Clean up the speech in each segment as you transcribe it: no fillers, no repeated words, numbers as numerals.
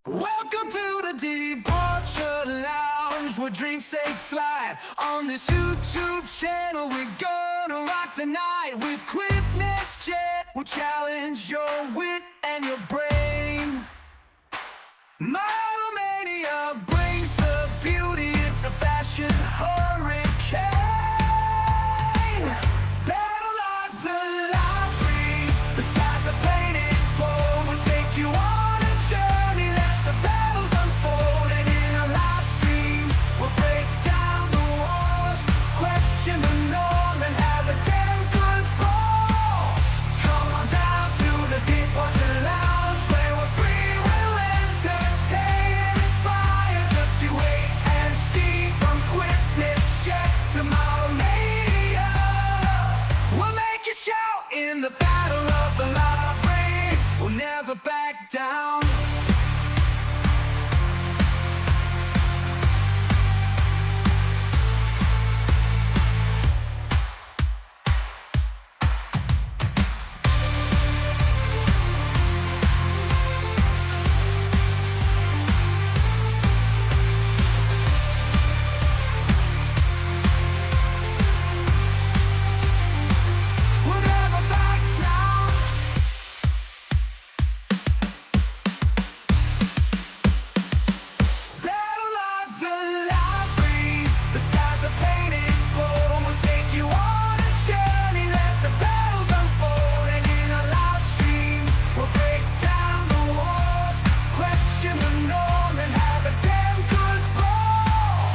Welcome to the Departure Lounge, where dreams take flight. On this YouTube channel, we're gonna rock the night with Quizmas Jet. We'll challenge your wit and your brain. Mania brings the beauty, it's a fashion hurricane. Battle like the light breeze, the skies are painted gold. We'll take you on a journey, let the battles unfold. And in our live streams, we'll break down the walls, question the norm, and have a damn good ball. Come on down to the Departure Lounge, where we're free, we'll entertain and inspire. Just you wait and see, from Quizmas Jet to Mania. We'll make you shout in the battle of the live race. We'll never back down. We'll never back down. Battle like the light breeze, the skies are painted gold. We'll take you on a journey, let the battles unfold. And in our live streams, we'll break down the walls, question the norm, and have a damn good ball.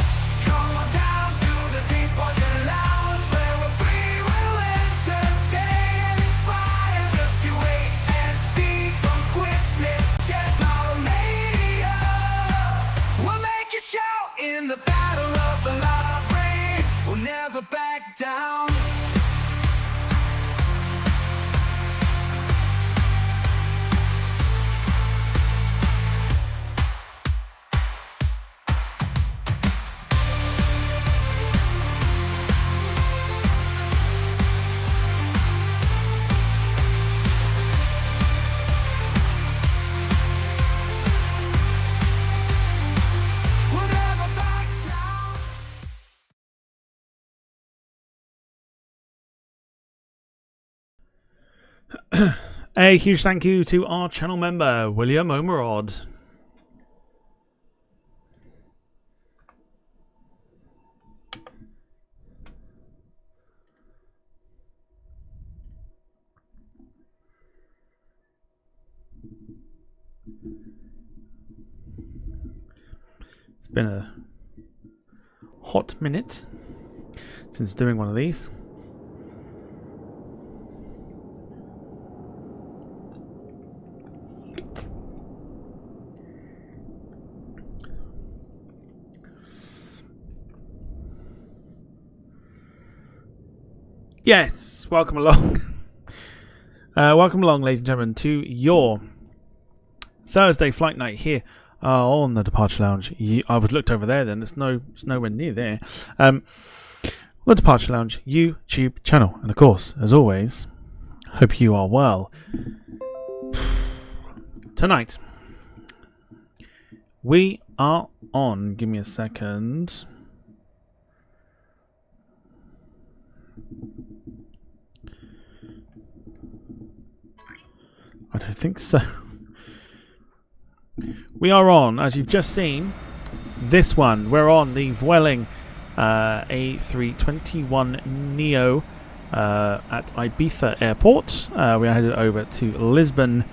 Come on down to the Departure Lounge, where we're free, we'll entertain and inspire. Just you wait and see, from Quizmas Jet Mania. We'll make you shout in the battle of the live race. We'll never back down. We'll never back down. A huge thank you to our channel member, William Omerod. It's been a hot minute since doing one of these. Yes, welcome along. Welcome along, ladies and gentlemen, to your Thursday flight night here on the Departure Lounge. I was looked over there, then it's nowhere near there. The Departure Lounge YouTube channel, and of course, as always, hope you are well. Tonight, we are on. Give me a second. I don't think so. We are on, as you've just seen, this one. We're on the Vueling A321NEO at Ibiza Airport. We are headed over to Lisbon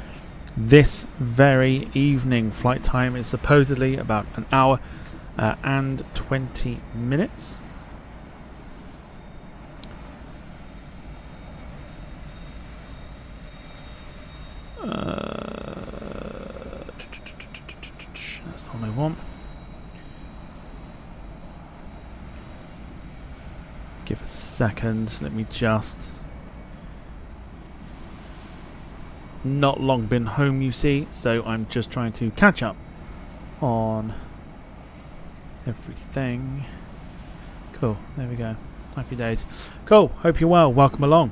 this very evening. Flight time is supposedly about an hour and 20 minutes. That's the one I want. Give us a second. Let me just. Not long been home, you see, so I'm just trying to catch up on everything. Cool. There we go. Happy days. Cool. Hope you're well. Welcome along.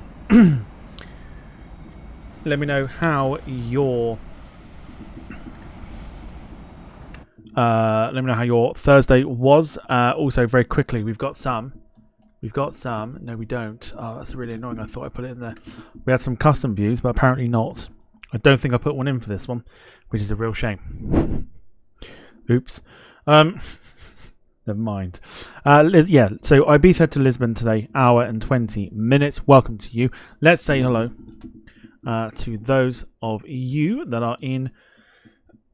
Let me know how your Let me know how your Thursday was. Also, very quickly, we've got some. No, we don't. Oh, that's really annoying. I thought I put it in there. We had some custom views, but apparently not. I don't think I put one in for this one, which is a real shame. Oops. Never mind. Yeah, so Ibiza to Lisbon today, hour and 20 minutes. Welcome to you. Let's say hello to those of you that are in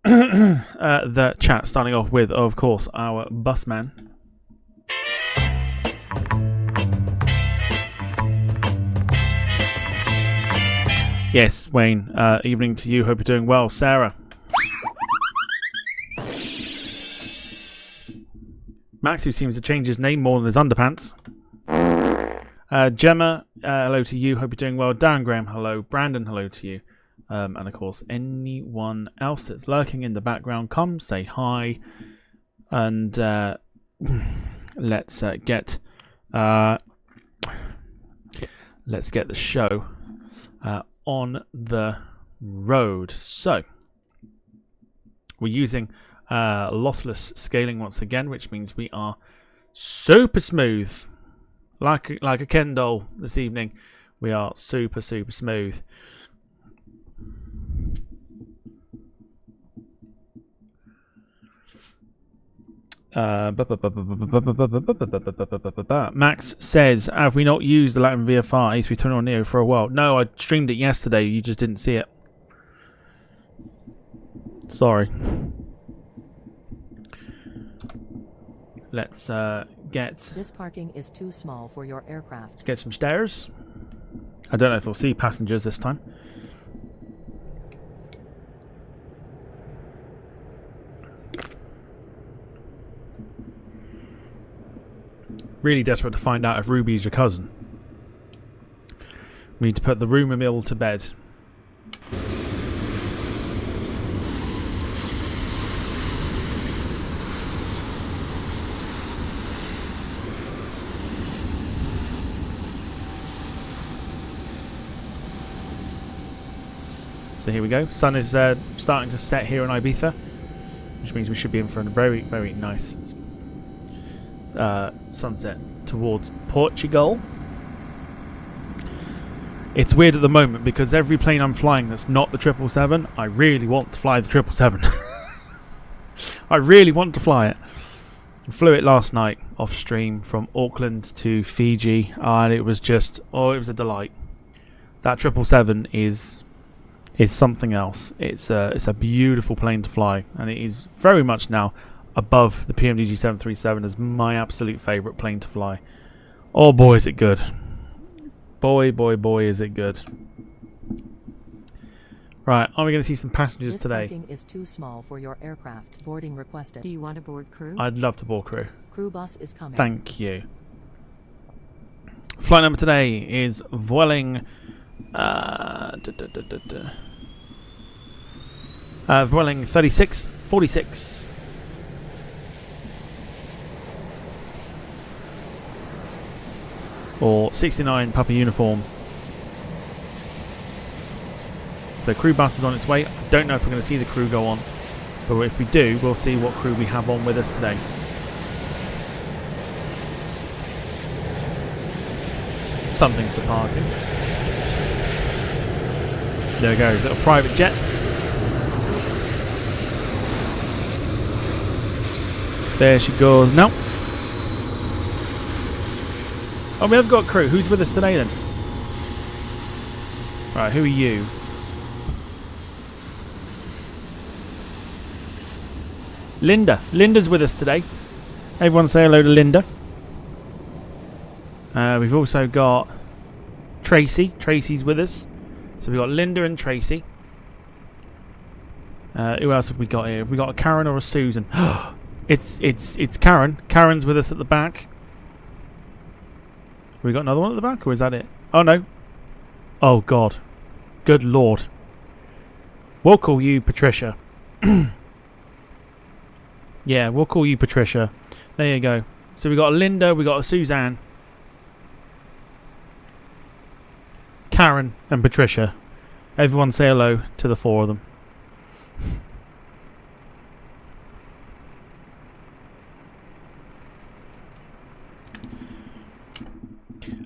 the chat. Starting off with, of course, our busman. Yes, Wayne. Evening to you. Hope you're doing well. Sarah. Max, who seems to change his name more than his underpants. Gemma, hello to you. Hope you're doing well. Darren Graham, hello. Brandon, hello to you. And of course, anyone else that's lurking in the background, come say hi. And let's get the show on the road. So we're using lossless scaling once again, which means we are super smooth, like a Ken doll this evening. We are super smooth. Max says, have we not used the LatinVFR A321NEO for a while? No, I streamed it yesterday. You just didn't see it. Sorry. Let's get... This parking is too small for your aircraft. Let's get some stairs. I don't know if we'll see passengers this time. Really desperate to find out if Ruby's your cousin. We need to put the rumour mill to bed. So here we go. Sun is starting to set here in Ibiza, which means we should be in for a very, very nice sunset towards Portugal. It's weird at the moment because every plane I'm flying that's not the 777, I really want to fly the 777. I really want to fly it. I flew it last night off stream from Auckland to Fiji, and it was just, it was a delight. That 777 is something else. It's a beautiful plane to fly, and it is very much now above the PMDG 737 as my absolute favourite plane to fly. Oh boy, is it good. Boy, is it good. Right, are we going to see some passengers today? This parking is too small for your aircraft. Boarding requested. Do you want to board crew? I'd love to board crew. Crew bus is coming. Thank you. Flight number today is Vueling... Vueling 3646. Or 69 Papa Uniform. So crew bus is on its way. I don't know if we're going to see the crew go on, but if we do, we'll see what crew we have on with us today. Something's departing. There we go, little private jet. There she goes now. Oh, we have got crew. Who's with us today then? Right, who are you? Linda. Linda's with us today. Everyone say hello to Linda. We've also got Tracy. Tracy's with us. So we've got Linda and Tracy. Who else have we got here? Have we got a Karen or a Susan? It's Karen. Karen's with us at the back. Have we got another one at the back, or is that it? Oh no. Oh god. Good lord. We'll call you Patricia. Yeah, we'll call you Patricia. There you go. So we got a Linda, we got a Suzanne, Karen and Patricia. Everyone say hello to the four of them.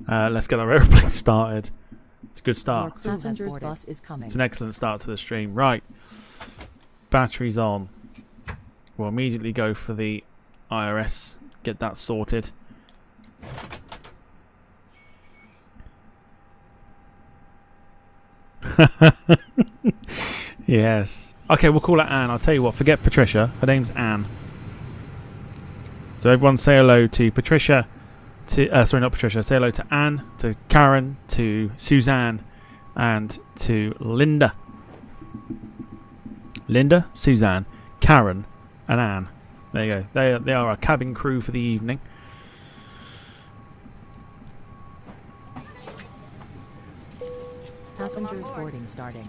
Let's get our aeroplane started. It's a good Your start. passenger's bus is coming. It's an excellent start to the stream. Right. Batteries on. We'll immediately go for the IRS. Get that sorted. Yes. Okay, we'll call her Anne. I'll tell you what, forget Patricia. Her name's Anne. So everyone say hello to Patricia. Sorry, not Patricia. Say hello to Anne, to Karen, to Suzanne, and to Linda. Linda, Suzanne, Karen, and Anne. There you go. They are our cabin crew for the evening. Passengers boarding starting.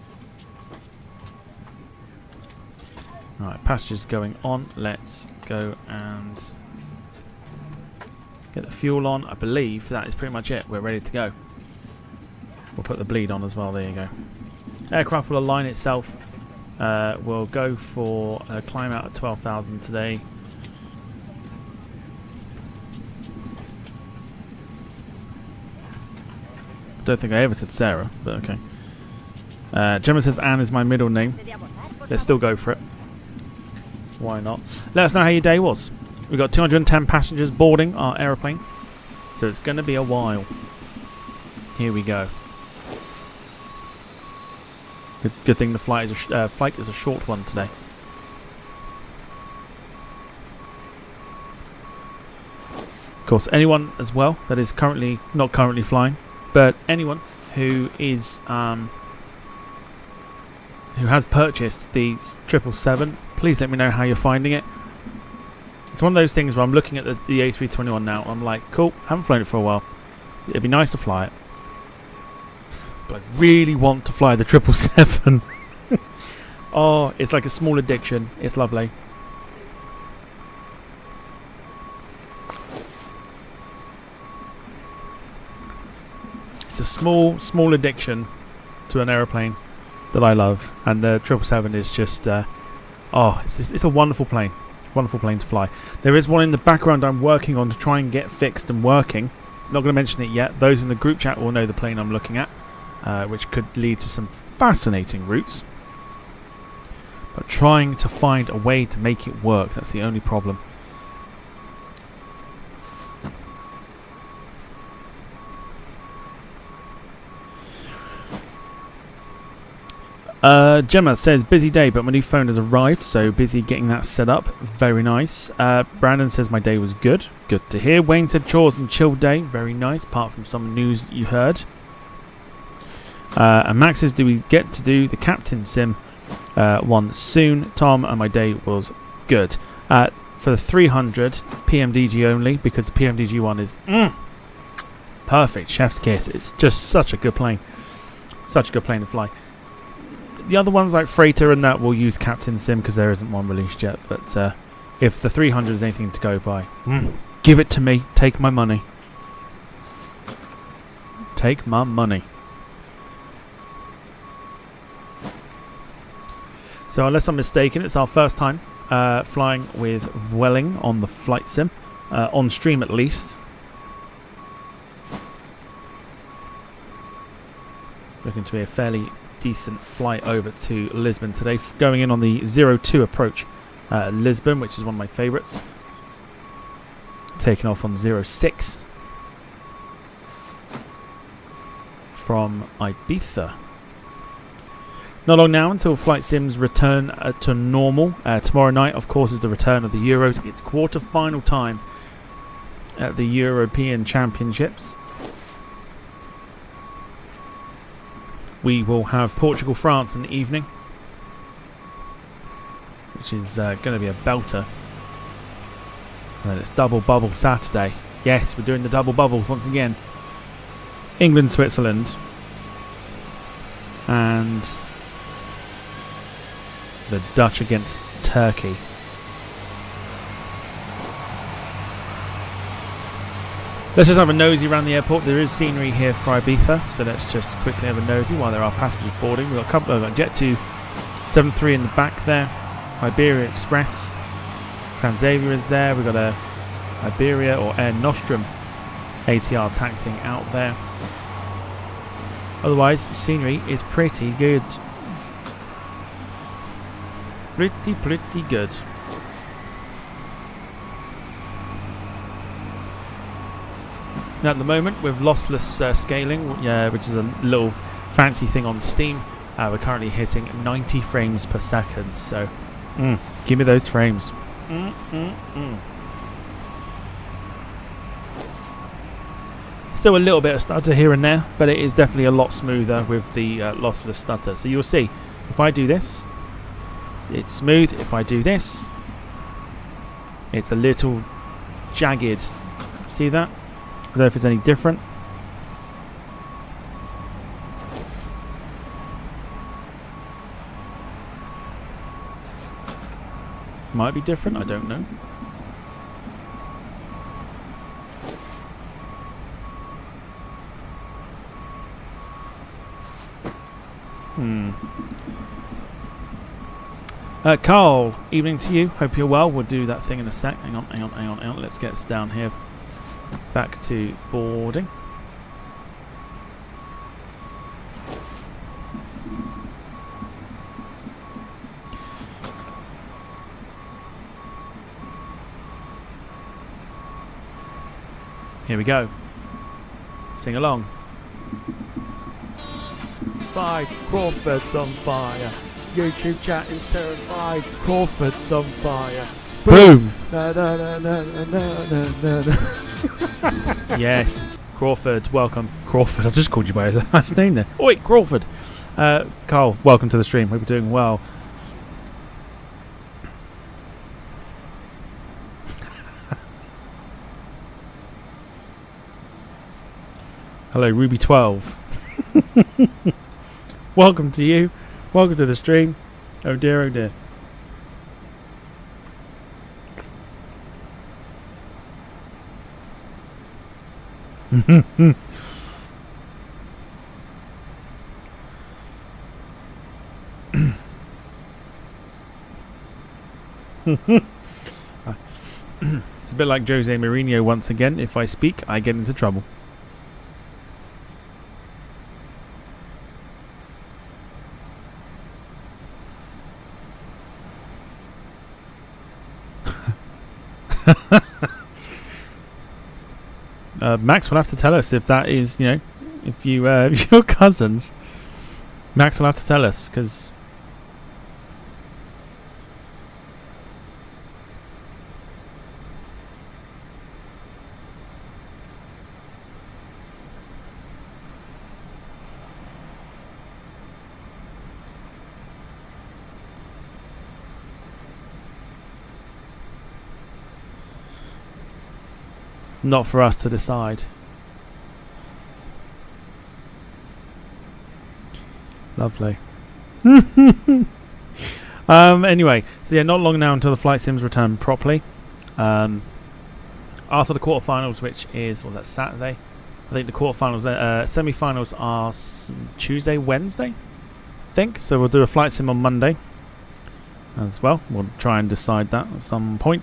Right, passengers going on. Let's go and get the fuel on. I believe that is pretty much it. We're ready to go. We'll put the bleed on as well. There you go. Aircraft will align itself. We'll go for a climb out at 12,000 today. Don't think I ever said Sarah, but okay. Gemma says Anne is my middle name. Let's still go for it. Why not? Let us know how your day was. We've got 210 passengers boarding our aeroplane, so it's going to be a while. Here we go. Good thing the flight is a short one today. Of course, anyone as well that is not currently flying, but anyone who is who has purchased the 777, please let me know how you're finding it. It's one of those things where I'm looking at the A321 now. I'm like, cool, haven't flown it for a while. It'd be nice to fly it. But I really want to fly the 777. Oh, it's like a small addiction. It's lovely. It's a small addiction to an aeroplane that I love, and the 777 is just it's a wonderful plane. Wonderful plane to fly. There is one in the background I'm working on to try and get fixed and working. Not going to mention it yet. Those in the group chat will know the plane I'm looking at, which could lead to some fascinating routes. But trying to find a way to make it work, that's the only problem. Gemma says busy day, but my new phone has arrived, so busy getting that set up. Very nice. Brandon says my day was good. Good to hear. Wayne said chores and chill day. Very nice, apart from some news that you heard. And Max says, do we get to do the Captain Sim one soon? Tom, and my day was good. For the 300, PMDG only, because the PMDG one is perfect. Chef's kiss. It's just such a good plane. Such a good plane to fly. The other ones like Freighter and that will use Captain Sim because there isn't one released yet. But if the 300 is anything to go by, give it to me. Take my money. Take my money. So unless I'm mistaken, it's our first time flying with Vueling on the flight sim, on stream at least. Looking to be a fairly decent flight over to Lisbon today, going in on the 02 approach Lisbon, which is one of my favourites. Taking off on 06 from Ibiza. Not long now until flight sims return to normal. Tomorrow night, of course, is the return of the Euros. It's quarter-final time at the European Championships. We will have Portugal-France in the evening, which is going to be a belter. And then it's double bubble Saturday. Yes, we're doing the double bubbles once again. England-Switzerland. And the Dutch against Turkey. Let's just have a nosy around the airport. There is scenery here for Ibiza, so let's just quickly have a nosy while there are passengers boarding. We've got a couple of Jet 273 in the back there. Iberia Express. Transavia is there. We've got a Iberia or Air Nostrum ATR taxiing out there. Otherwise, scenery is pretty good. Pretty good. Now at the moment, with lossless scaling, which is a little fancy thing on Steam, we're currently hitting 90 frames per second. So, give me those frames. Still a little bit of stutter here and there, but it is definitely a lot smoother with the lossless stutter. So you'll see, if I do this, it's smooth. If I do this, it's a little jagged. See that? I don't know if it's any different. Might be different, I don't know. Carl, evening to you. Hope you're well. We'll do that thing in a sec. Hang on. Let's get us down here. Back to boarding. Here we go. Sing along. 5 Crawford's on fire. YouTube chat is terrified. Crawford's on fire. Boom! Na, na, na, na, na, na, na. Yes, Crawford, welcome. Crawford, I've just called you by your last name there. Oh wait, Crawford. Carl, welcome to the stream. Hope you're doing well. Hello, Ruby12. Welcome to you. Welcome to the stream. Oh dear, oh dear. It's a bit like Jose Mourinho once again. If I speak, I get into trouble. Max will have to tell us if that is, if if you're cousins. Max will have to tell us, because it's not for us to decide. Lovely. Anyway, so yeah, not long now until the flight sims return properly. After the quarterfinals, which is, was that Saturday? I think the quarterfinals, semi-finals are Tuesday, Wednesday, I think. So we'll do a flight sim on Monday as well. We'll try and decide that at some point.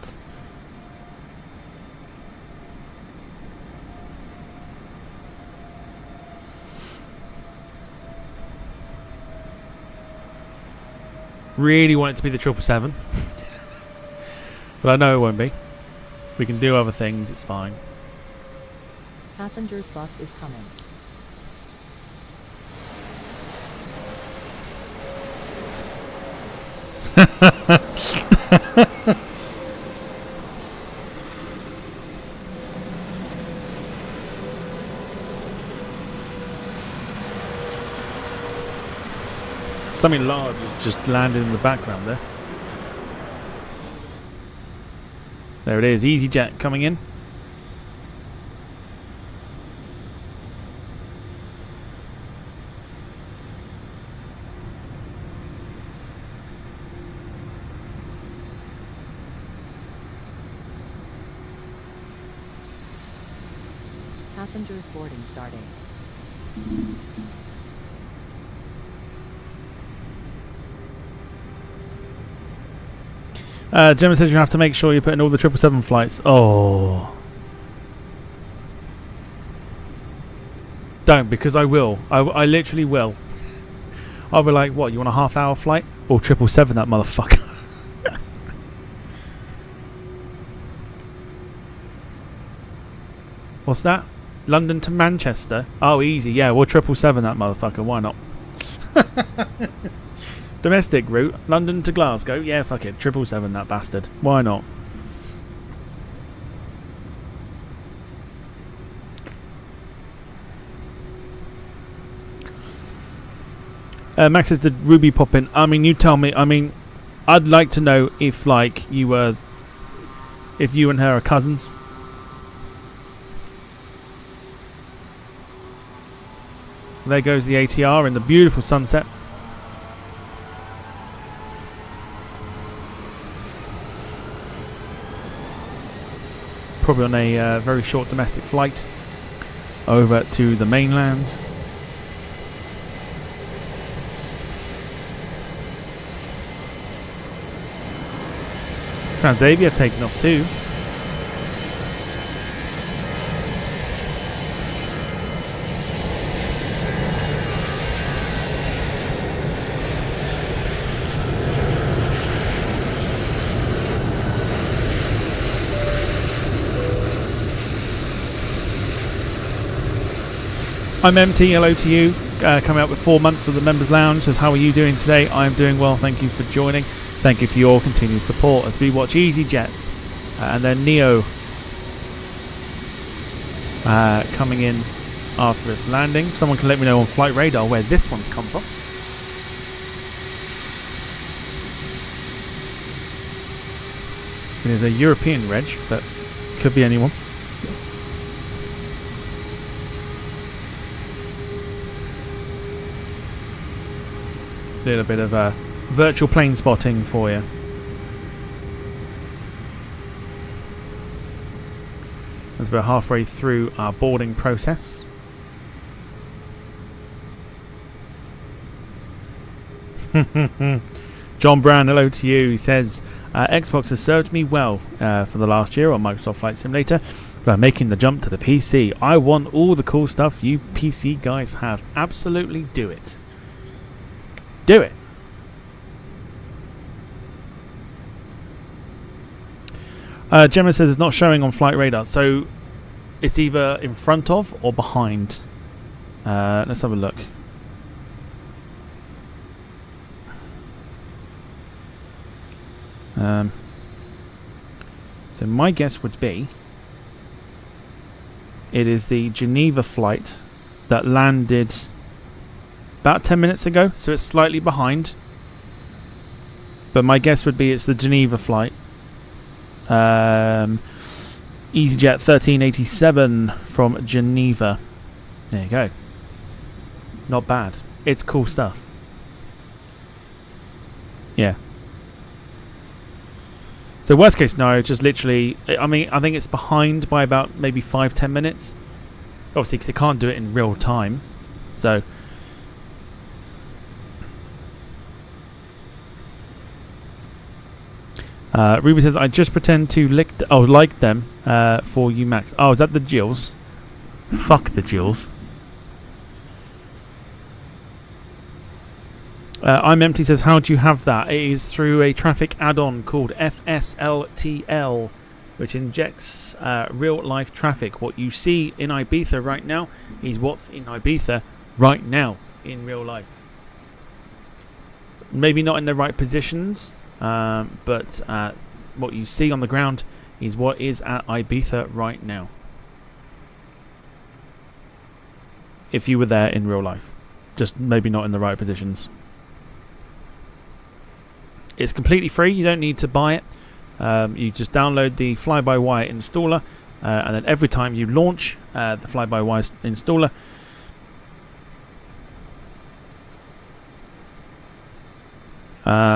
Really want it to be the 777, but I know it won't be. We can do other things, it's fine. Passengers bus is coming. Something large has just landed in the background there. There it is, EasyJet coming in. Passengers boarding starting. Gemma says you have to make sure you put in all the 777 flights. Oh. Don't, because I will. I literally will. I'll be like, what, you want a half-hour flight? Or 777 that motherfucker. What's that? London to Manchester? Oh, easy. Yeah, we'll 777 that motherfucker. Why not? Domestic route, London to Glasgow. Yeah, fuck it. 777 that bastard. Why not? Max says, did Ruby pop in? I mean, you tell me. I mean, I'd like to know if, like, if you and her are cousins. There goes the ATR in the beautiful sunset. Probably on a very short domestic flight over to the mainland. Transavia taking off too. I'm MT, hello to you. Coming out with 4 months of the Members Lounge. Says, how are you doing today? I'm doing well, thank you for joining. Thank you for your continued support as we watch EasyJet and then Neo coming in after its landing. Someone can let me know on Flight Radar where this one's come from. It is a European reg, but could be anyone. Little bit of virtual plane spotting for you. As we're halfway through our boarding process. John Brown, hello to you. He says, Xbox has served me well for the last year on Microsoft Flight Simulator by making the jump to the PC. I want all the cool stuff you PC guys have. Absolutely do it. Do it. Gemma says it's not showing on Flight Radar, so it's either in front of or behind. Let's have a look. So my guess would be it is the Geneva flight that landed about 10 minutes ago, so it's slightly behind. But my guess would be it's the Geneva flight. EasyJet 1387 from Geneva. There you go. Not bad. It's cool stuff. Yeah. So worst case scenario, just literally, I mean, I think it's behind by about maybe 5-10 minutes. Obviously, because it can't do it in real time. So Ruby says, I just pretend to like them for you, Max. Oh, is that the Jills? Fuck the Jills. I'm Empty says, how do you have that? It is through a traffic add-on called FSLTL, which injects real-life traffic. What you see in Ibiza right now is what's in Ibiza right now in real life. Maybe not in the right positions. But what you see on the ground is what is at Ibiza right now. If you were there in real life. Just maybe not in the right positions. It's completely free. You don't need to buy it. You just download the fly-by-wire installer. And then every time you launch the fly-by-wire installer,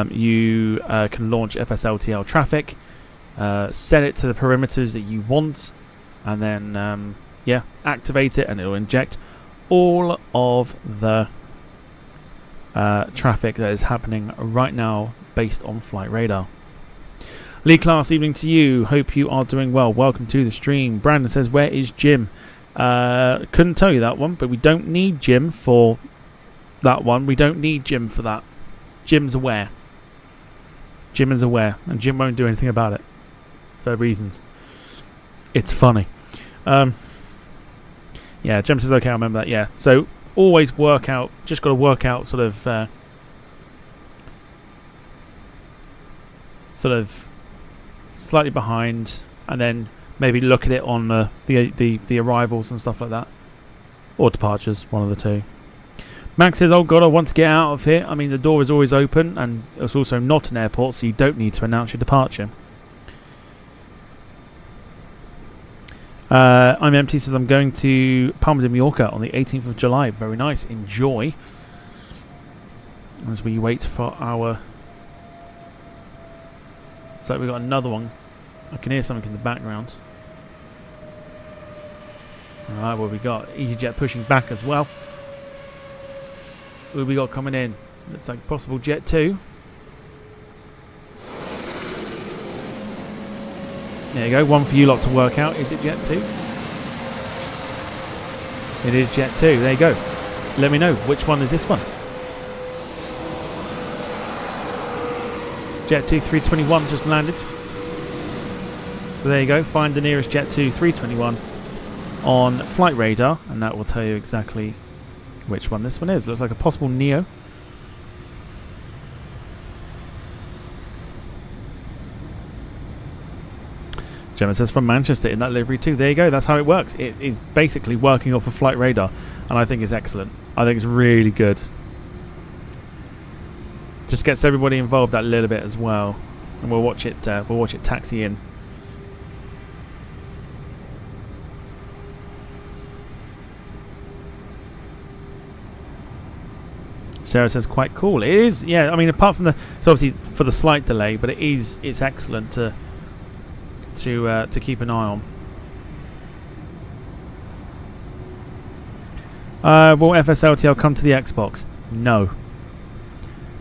you can launch FSLTL traffic, set it to the perimeters that you want, and then activate it, and it will inject all of the traffic that is happening right now based on Flight Radar. Lee Class, evening to you. Hope you are doing well. Welcome to the stream. Brandon says, where is Jim? Couldn't tell you that one, but we don't need Jim for that one. We don't need Jim for that. Jim's aware. Jim is aware, and Jim won't do anything about it for reasons. It's funny. Yeah, Jim says okay. I remember that. Yeah, so always work out. Just got to work out sort of slightly behind, and then maybe look at it on the arrivals and stuff like that, or departures, one of the two. Max says, oh god, I want to get out of here. I mean, the door is always open, and it's also not an airport, so you don't need to announce your departure. I'm empty, says I'm going to Palma de Mallorca on the 18th of July. Very nice, enjoy. As we wait for our... So we've got another one. I can hear something in the background. Alright, what we got? EasyJet pushing back as well. Who we got coming in? Looks like possible Jet 2. There you go, one for you lot to work out. Is it Jet 2? It is Jet 2, there you go. Let me know, which one is this one? Jet 2 321 just landed. So there you go, find the nearest Jet 2 321 on flight radar, and that will tell you exactly which one this one is. Looks like a possible Neo. Gemma says from Manchester in that livery too. There you go, that's how it works. It is basically working off of flight radar, and I think it's excellent. I think it's really good. Just gets everybody involved that little bit as well, and we'll watch it taxi in. Sarah says quite cool. It is, yeah. I mean, apart from it's obviously for the slight delay, but it's excellent to keep an eye on. Will FSLTL come to the Xbox? No.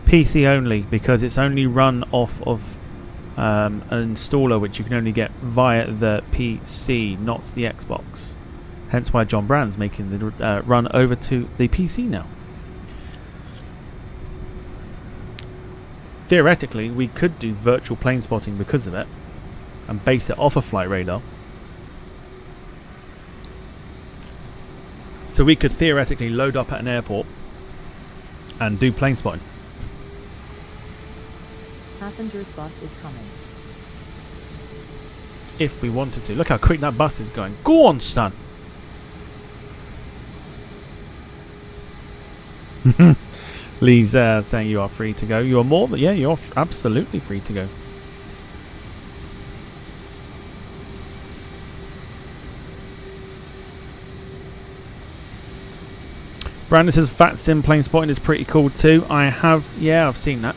PC only, because it's only run off of an installer which you can only get via the PC, not the Xbox. Hence why John Brand's making the run over to the PC now. Theoretically, we could do virtual plane spotting because of it and base it off of flight radar. So we could theoretically load up at an airport and do plane spotting. Passenger's bus is coming. If we wanted to. Look how quick that bus is going. Go on, son! Lee's saying you are free to go. You are more, but yeah, you're absolutely free to go. Brandon says VATSIM plane spotting is pretty cool too. I've seen that.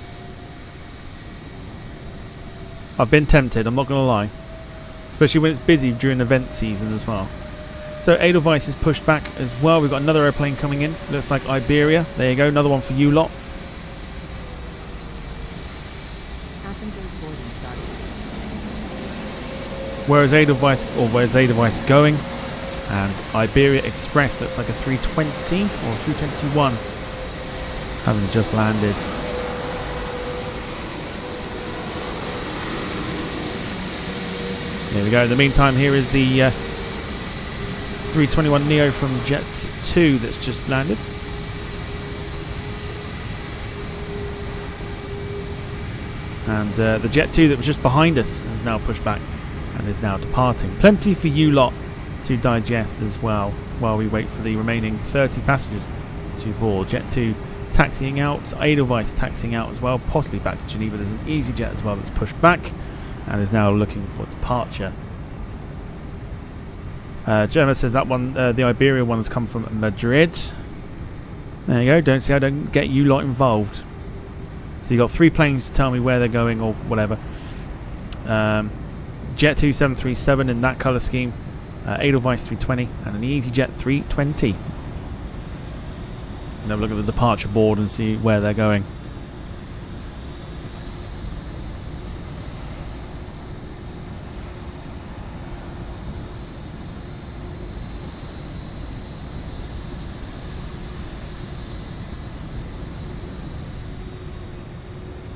I've been tempted, I'm not going to lie. Especially when it's busy during event season as well. So Edelweiss is pushed back as well. We've got another airplane coming in. Looks like Iberia. There you go, another one for you lot. Passengers boarding started. Where's Edelweiss going? And Iberia Express looks like a 320 or 321. Having just landed. There we go. In the meantime, here is the 321NEO from Jet 2 that's just landed. And the Jet 2 that was just behind us has now pushed back and is now departing. Plenty for you lot to digest as well while we wait for the remaining 30 passengers to board. Jet 2 taxiing out, Edelweiss taxiing out as well, possibly back to Geneva. There's an EasyJet as well that's pushed back and is now looking for departure. Gemma says that one, the Iberia one, has come from Madrid. There you go. I don't get you lot involved. So you got 3 planes to tell me where they're going or whatever. Jet 2 737 in that colour scheme, Edelweiss 320, and an EasyJet 320. And have a look at the departure board and see where they're going.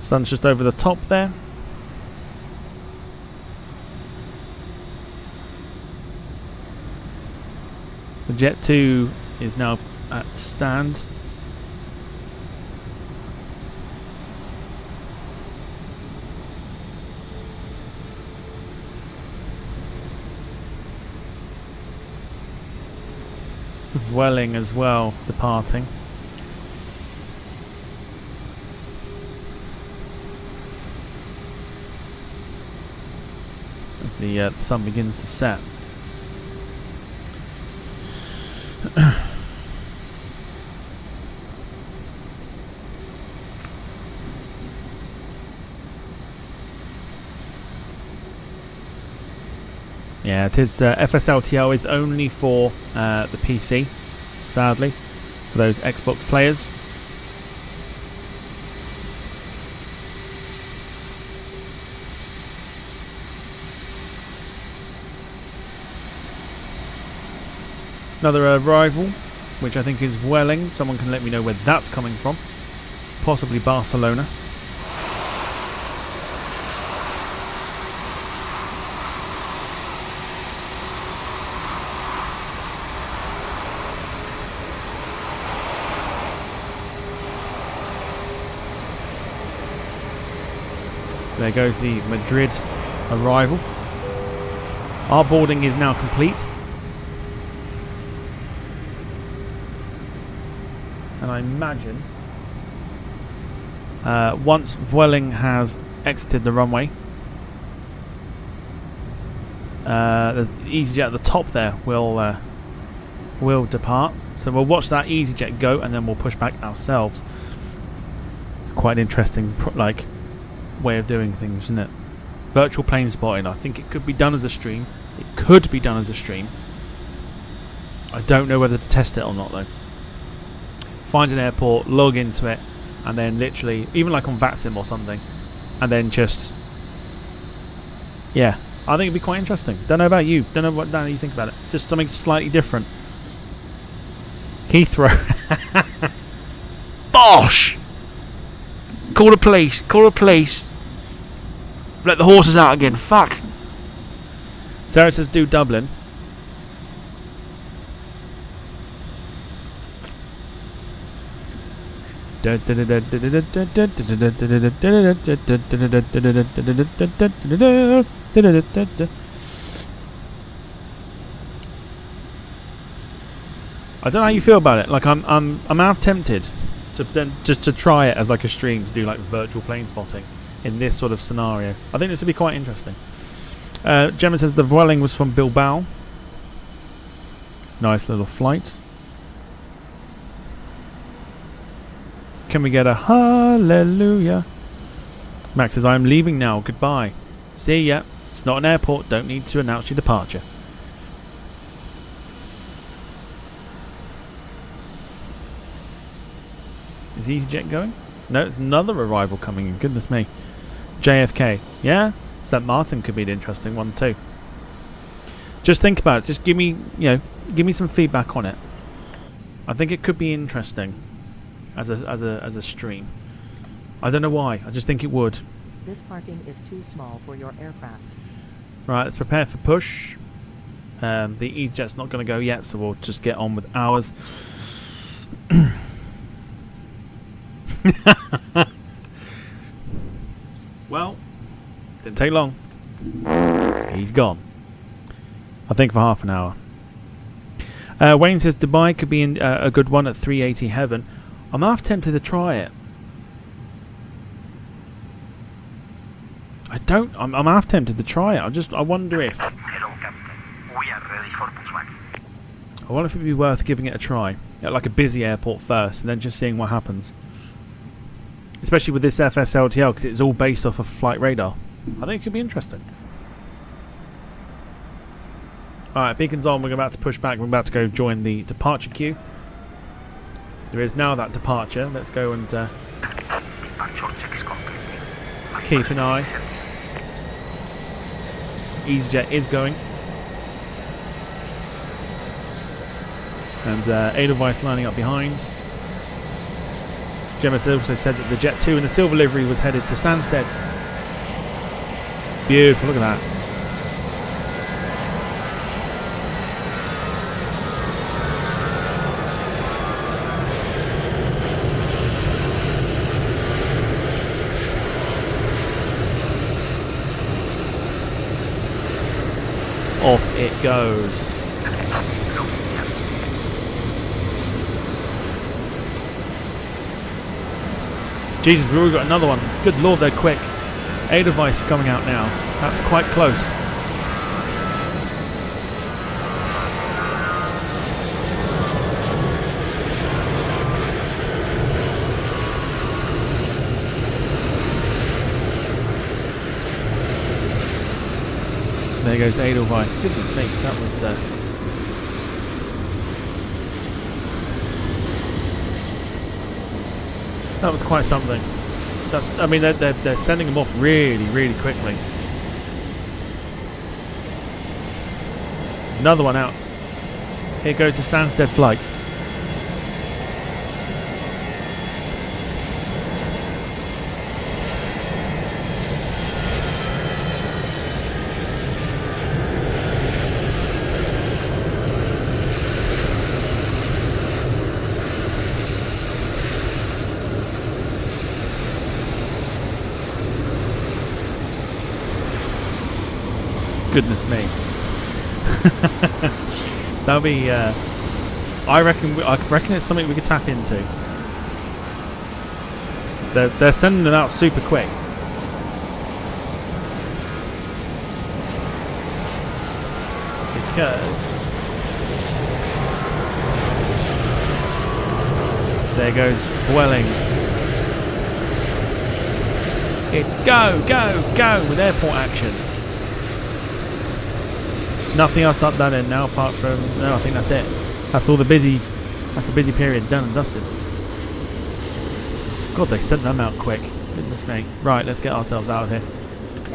Sun's just over the top there. The Jet 2 is now at stand. Vueling as well, departing. As the sun begins to set. Yeah, it is FSLTL is only for the PC, sadly, for those Xbox players. Another arrival, which I think is Vueling. Someone can let me know where that's coming from. Possibly Barcelona. There goes the Madrid arrival. Our boarding is now complete. And I imagine once Vueling has exited the runway, there's EasyJet at the top there will depart. So we'll watch that EasyJet go and then we'll push back ourselves. It's quite an interesting way of doing things, isn't it? Virtual plane spotting. I think it could be done as a stream. It could be done as a stream. I don't know whether to test it or not though. Find an airport, log into it, and then literally, even like on VATSIM or something, and then just, yeah, I think it'd be quite interesting. Don't know about you. Don't know what you think about it. Just something slightly different. Heathrow. Bosh! Call the police. Call the police. Let the horses out again. Fuck. Sarah says do Dublin. I don't know how you feel about it. Like I'm half tempted to then just to try it as like a stream to do like virtual plane spotting in this sort of scenario. I think this would be quite interesting. Gemma says the Vueling was from Bilbao. Nice little flight. Can we get a hallelujah? Max says, I'm leaving now. Goodbye. See ya. It's not an airport. Don't need to announce your departure. Is EasyJet going? No, it's another arrival coming in. Goodness me. JFK. Yeah? St. Martin could be an interesting one too. Just think about it. Just give me, give me some feedback on it. I think it could be interesting. As a stream. I don't know why. I just think it would. This parking is too small for your aircraft. Right, let's prepare for push. The EasyJet's not going to go yet, so we'll just get on with ours. Well, didn't take long. He's gone. I think for half an hour. Wayne says Dubai could be in, a good one at 380 Heaven. I'm half tempted to try it. I'm half tempted to try it. I wonder if. Hello, Captain. We are ready for pushback. I wonder if it'd be worth giving it a try at like a busy airport first, and then just seeing what happens. Especially with this FSLTL, because it's all based off of flight radar. I think it could be interesting. Alright, beacons on. We're about to push back. We're about to go join the departure queue. There is now that departure. Let's go and keep an eye. EasyJet is going. And Edelweiss lining up behind. Gemma also said that the Jet 2 in the silver livery was headed to Stansted. Beautiful, look at that. Off it goes. Jesus, we've already got another one. Good lord, they're quick. A device coming out now. That's quite close. There goes Edelweiss. Goodness me, that was that was quite something. I mean, they're sending them off really, really quickly. Another one out. Here goes the Stansted flight. Goodness me. That'll be I reckon it's something we could tap into. They're sending them out super quick. Because there goes Vueling. It's go, go, go with airport action. Nothing else up that end now apart from... No, I think that's it. That's all the busy... That's the busy period done and dusted. God, they sent them out quick. Goodness me. Right, let's get ourselves out of here.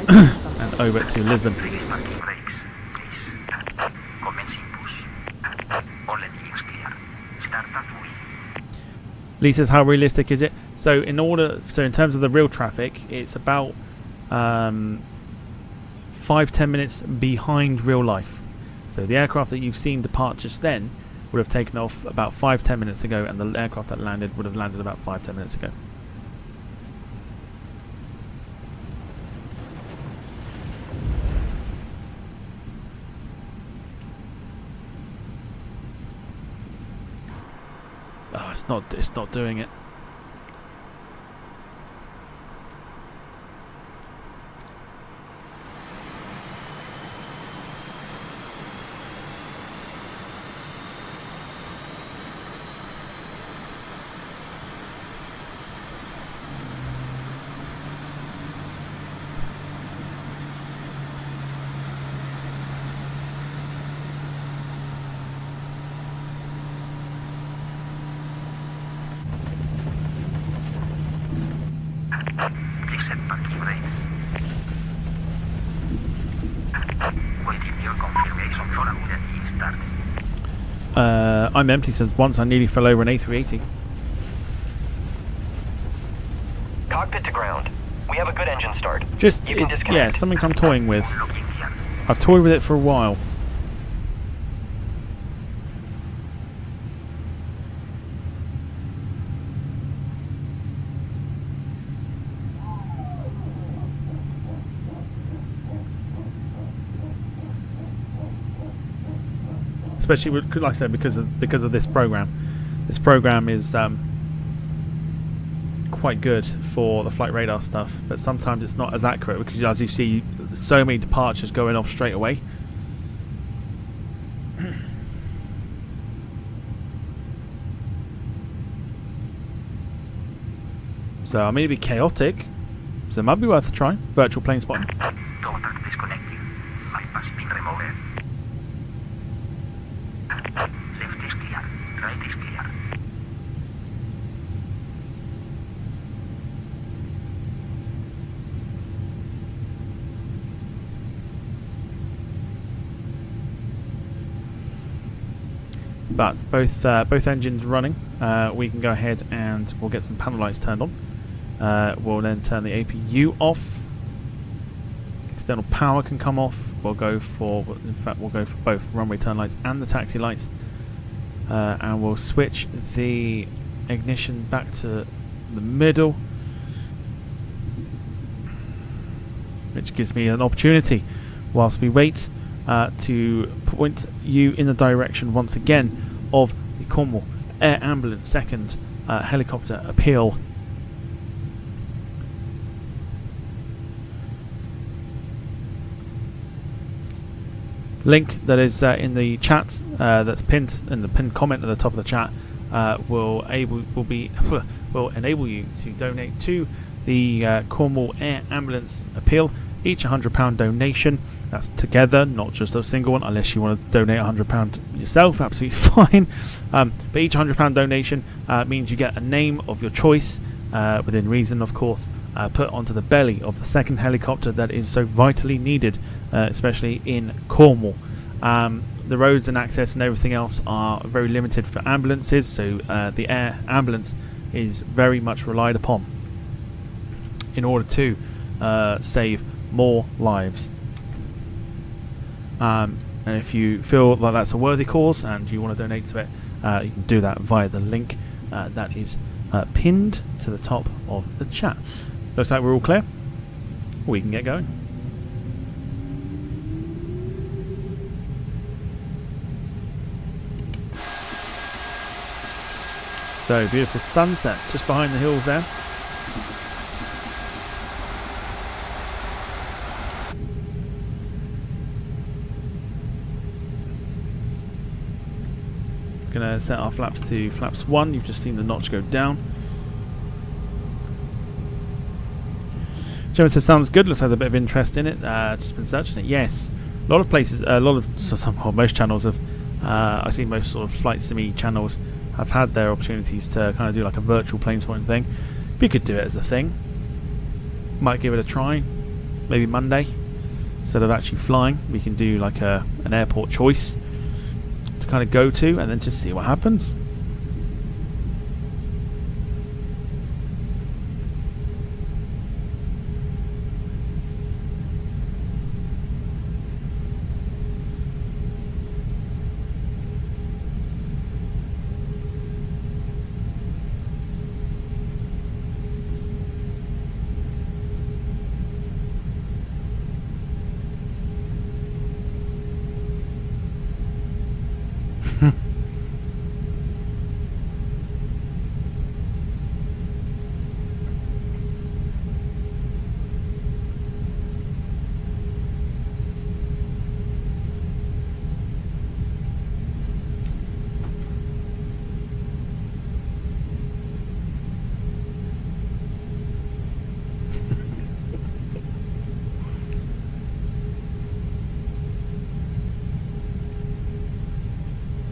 And over to Lisbon. Please parking brakes, please. Commencing push. All engines clear. Start at wheel. Lee says, how realistic is it? So in terms of the real traffic, it's about 5-10 minutes behind real life. So the aircraft that you've seen depart just then would have taken off about 5-10 minutes ago, and the aircraft that landed would have landed about 5-10 minutes ago. Oh, it's not doing it. Please set parking brakes. Waiting your confirmation for a good engine start. I'm empty says once I nearly fell over an A380. Cockpit to ground. We have a good engine start. Just, You can it's, disconnect. yeah, something I'm toying with. Looking here. I've toyed with it for a while. Especially, like I said, because of this program. This program is quite good for the flight radar stuff, but sometimes it's not as accurate because, as you see, so many departures going off straight away. So I mean, it'd be chaotic, so it might be worth a try. Virtual plane spotting. Contact disconnected. Bypass pin remover. Left is clear. Right is clear. but both engines running, we can go ahead and we'll get some panel lights turned on. We'll then turn the APU off. External power can come off. We'll go for both runway turn lights and the taxi lights, and we'll switch the ignition back to the middle, which gives me an opportunity whilst we wait to point you in the direction once again of the Cornwall Air Ambulance 2nd helicopter appeal. Link that is in the chat, that's pinned in the pinned comment at the top of the chat, will enable you to donate to the Cornwall Air Ambulance appeal. Each £100 donation. That's together, not just a single one, unless you want to donate £100 yourself. Absolutely fine. But each £100 donation means you get a name of your choice, within reason, of course, put onto the belly of the second helicopter that is so vitally needed, especially in Cornwall. The roads and access and everything else are very limited for ambulances, so the air ambulance is very much relied upon in order to save more lives. And if you feel like that's a worthy cause and you want to donate to it, you can do that via the link that is pinned to the top of the chat. Looks like we're all clear. We can get going. So, beautiful sunset just behind the hills there. Gonna set our flaps to flaps 1. You've just seen the notch go down. Gemma says sounds good. Looks like there's a bit of interest in it. Just been searching it. Yes, a lot of places, most channels have. I've seen most sort of flight simi channels have had their opportunities to kind of do like a virtual plane spotting thing. We could do it as a thing. Might give it a try. Maybe Monday, instead of actually flying, we can do like an airport choice to kind of go to, and then just see what happens.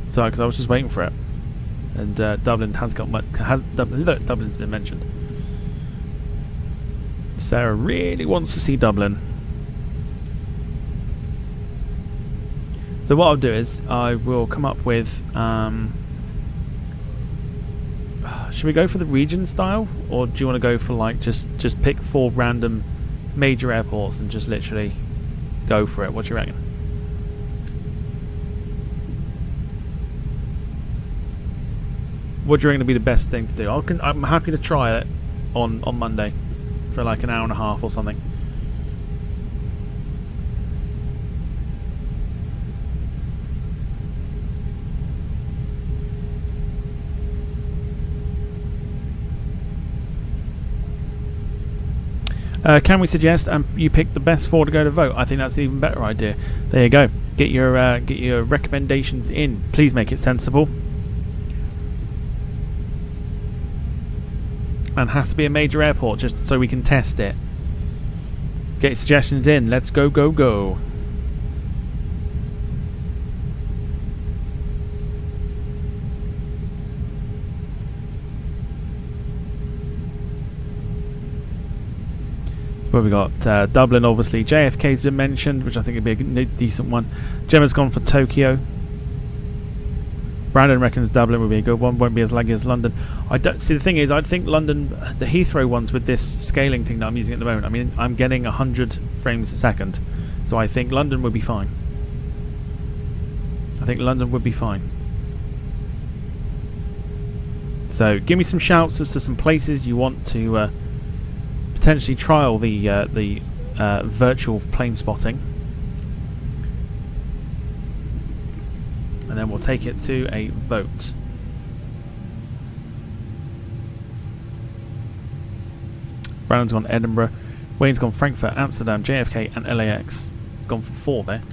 Sorry, because I was just waiting for it, and Dublin has got Dublin's been mentioned. Sarah really wants to see Dublin. So what I'll do is I will come up with. Should we go for the region style, or do you want to go for like just pick 4 random major airports and just literally go for it? What do you reckon? What do you reckon would be the best thing to do? I'm happy to try it on Monday for like an hour and a half or something. Can we suggest you pick the best 4 to go to vote? I think that's an even better idea. There you go. Get your recommendations in. Please make it sensible. And has to be a major airport just so we can test it. Get your suggestions in. Let's go, go, go. So what we got? Dublin, obviously. JFK's been mentioned, which I think would be a decent one. Gemma's gone for Tokyo. Brandon reckons Dublin will be a good one. Won't be as laggy as London. I don't see. The thing is, I think London, the Heathrow ones with this scaling thing that I'm using at the moment. I mean, I'm getting 100 frames a second, so I think London would be fine. I think London would be fine. So give me some shouts as to some places you want to potentially trial the virtual plane spotting, and then we'll take it to a vote. Brandon's gone Edinburgh, Wayne's gone Frankfurt, Amsterdam, JFK and LAX. It's gone for 4 there.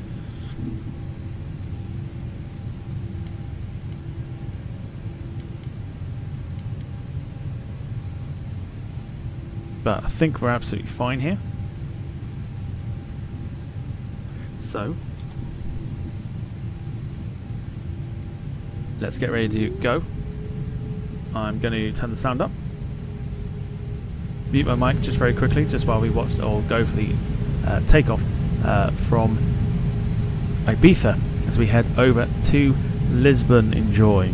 But I think we're absolutely fine here. So let's get ready to go. I'm going to turn the sound up. Mute my mic just very quickly, just while we watch or go for the takeoff from Ibiza as we head over to Lisbon. Enjoy.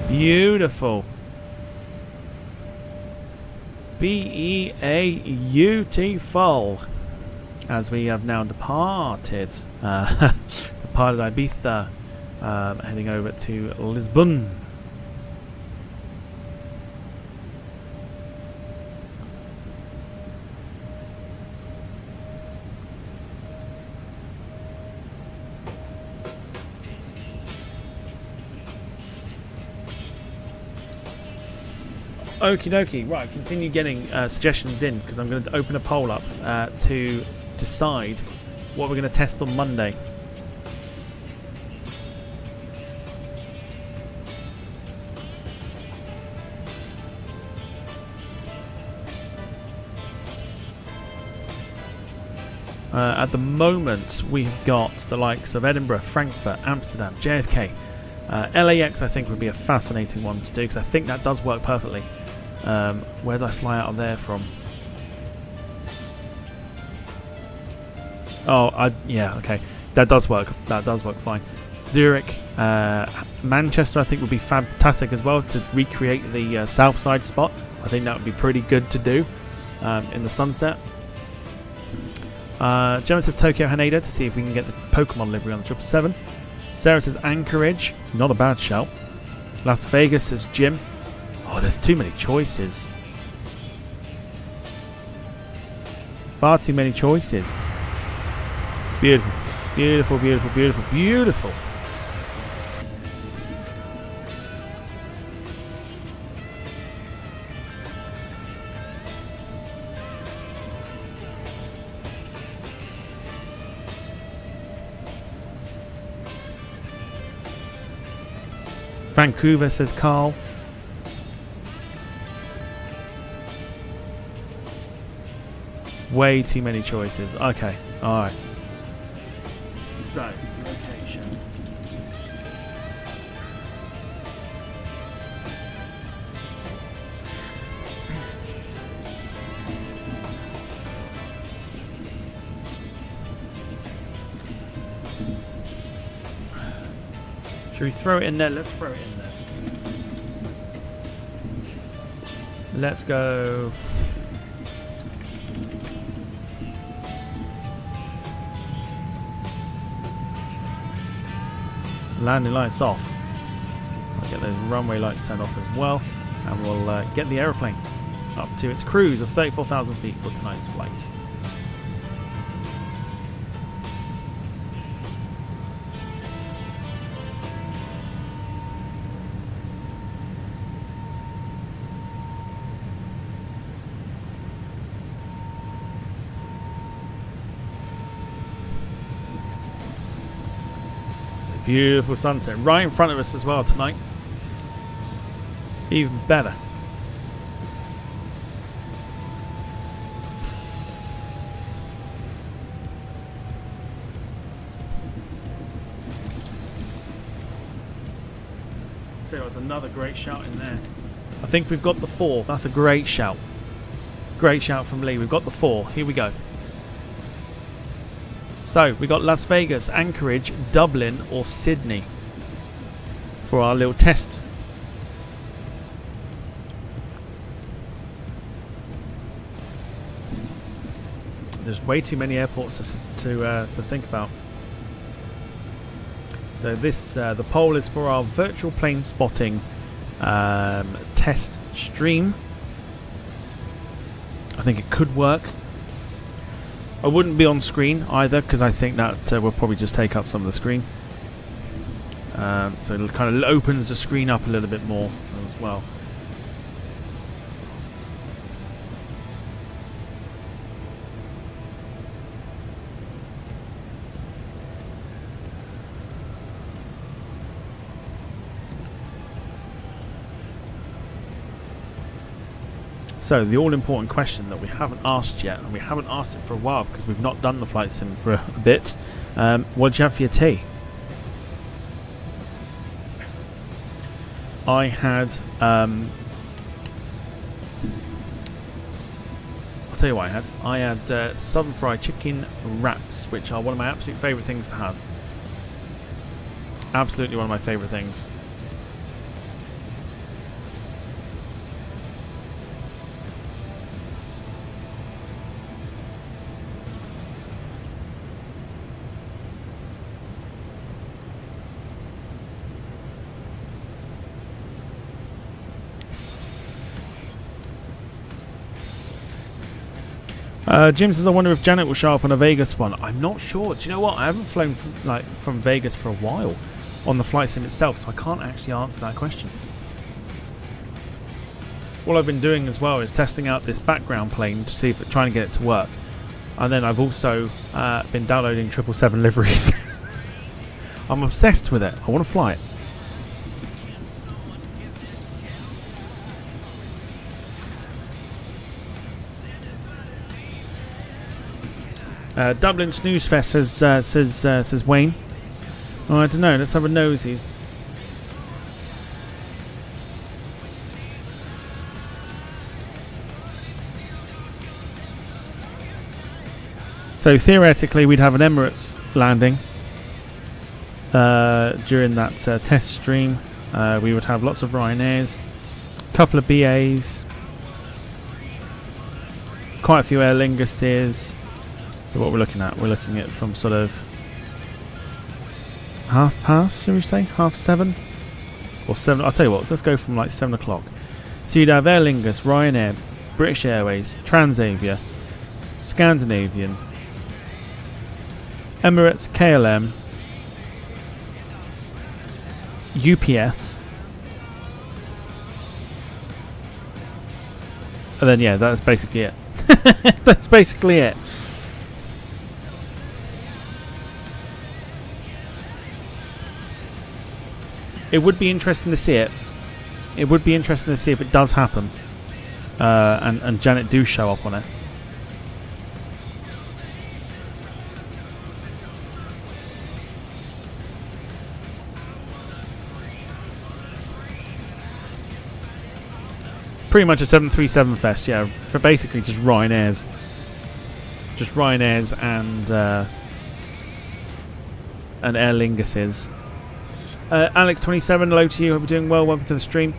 Beautiful. Beautiful. As we have now departed Ibiza heading over to Lisbon. Okie dokie, right, continue getting suggestions in, because I'm going to open a poll up to decide what we're going to test on Monday. At the moment, we've got the likes of Edinburgh, Frankfurt, Amsterdam, JFK. LAX, I think, would be a fascinating one to do, because I think that does work perfectly. Where did I fly out of there from? Oh, yeah, okay. That does work. That does work fine. Zurich, Manchester, I think would be fantastic as well to recreate the south side spot. I think that would be pretty good to do in the sunset. Gemma says Tokyo Haneda to see if we can get the Pokemon livery on the 777. Sarah says Anchorage, not a bad shout. Las Vegas says Jim. Oh, there's too many choices. Far too many choices. Beautiful, beautiful, beautiful, beautiful, beautiful. Vancouver says Carl. Way too many choices. Okay, alright. So, location. Should we throw it in there? Let's throw it in there. Let's go. Landing lights off. I'll get those runway lights turned off as well, and we'll get the aeroplane up to its cruise of 34,000 feet for tonight's flight. Beautiful sunset right in front of us as well tonight. Even better. So that's another great shout in there. I think we've got the 4. That's a great shout. Great shout from Lee. We've got the 4. Here we go. So, we got Las Vegas, Anchorage, Dublin or Sydney for our little test. There's way too many airports to think about. So this, the poll is for our virtual plane spotting test stream. I think it could work. I wouldn't be on screen either, because I think that will probably just take up some of the screen. So it kind of opens the screen up a little bit more as well. So, the all-important question that we haven't asked yet, and we haven't asked it for a while because we've not done the flight sim for a bit. What did you have for your tea? I had... I'll tell you what I had. I had southern fried chicken wraps, which are one of my absolute favourite things to have. Absolutely one of my favourite things. Jim says, I wonder if Janet will show up on a Vegas one. I'm not sure. Do you know what? I haven't flown from Vegas for a while on the flight sim itself, so I can't actually answer that question. All I've been doing as well is testing out this background plane to see if trying to get it to work. And then I've also been downloading 777 liveries. I'm obsessed with it. I want to fly it. Dublin Snooze Fest says Wayne. Oh, I don't know. Let's have a nosy. So theoretically, we'd have an Emirates landing during that test stream. We would have lots of Ryanairs, a couple of BAs, quite a few Aer Linguses. So what we're looking at, we're looking at from sort of 7:30, shall we say? 7:30? Or 7, I'll tell you what, let's go from like 7 o'clock. So you'd have Aer Lingus, Ryanair, British Airways, Transavia, Scandinavian, Emirates, KLM, UPS, and then yeah, that's basically it. That's basically it. It would be interesting to see it. It would be interesting to see if it does happen, and Janet do show up on it. Pretty much a 737 fest, yeah. For basically just Ryanairs, and Aer Linguses. Alex27, hello to you. Hope you're doing well. Welcome to the stream.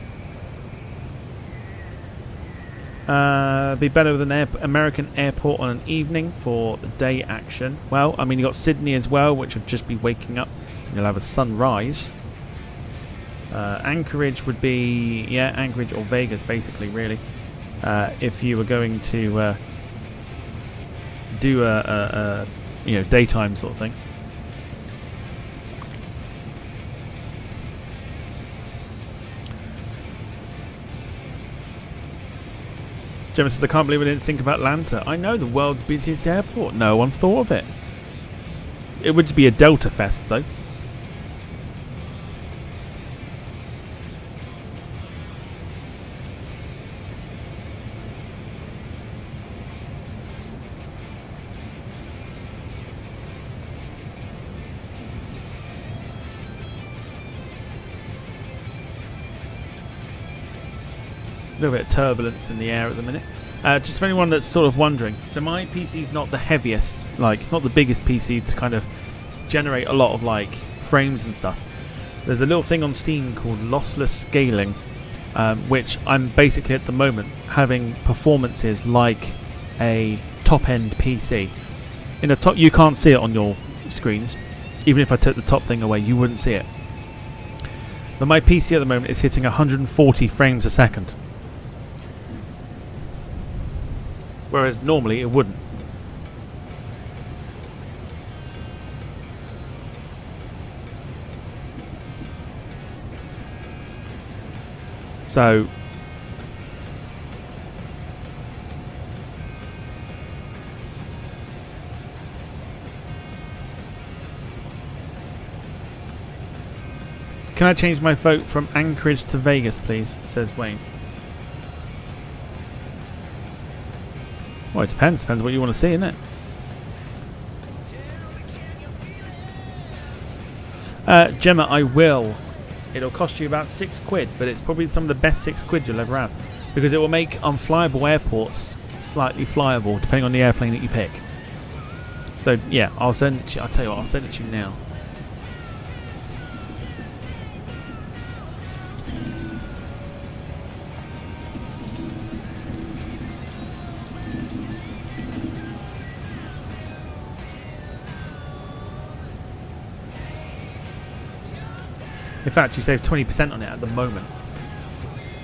Be better with an American airport on an evening for the day action. Well, I mean, you got Sydney as well, which would just be waking up. You'll have a sunrise. Anchorage would be, yeah, Anchorage or Vegas, basically, really. If you were going to do a daytime sort of thing. Gemma says, I can't believe I didn't think about Atlanta. I know, the world's busiest airport. No one thought of it. It would be a Delta Fest, though. A little bit of turbulence in the air at the minute. Just for anyone that's sort of wondering, so my PC's not the heaviest, like it's not the biggest PC to kind of generate a lot of like frames and stuff. There's a little thing on Steam called lossless scaling, which I'm basically at the moment having performances like a top-end PC. In the top, you can't see it on your screens. Even if I took the top thing away, you wouldn't see it. But my PC at the moment is hitting 140 frames a second. Whereas normally it wouldn't. So can I change my vote from Anchorage to Vegas, please? Says Wayne. Well, it depends. Depends what you want to see, innit? Gemma, I will. It'll cost you about £6, but it's probably some of the best £6 you'll ever have, because it will make unflyable airports slightly flyable, depending on the airplane that you pick. So yeah, I'll send it to you. I'll tell you what, I'll send it to you now. In fact, you save 20% on it at the moment.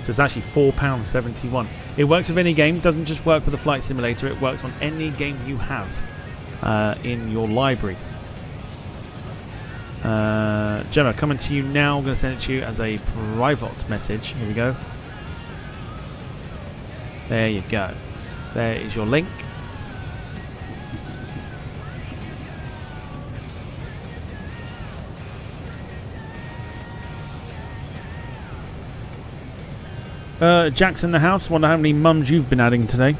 So it's actually £4.71. It works with any game. Doesn't just work with a flight simulator. It works on any game you have in your library. Gemma, coming to you now. I'm going to send it to you as a private message. Here we go. There you go. There is your link. Jack's in the house. Wonder how many mums you've been adding today.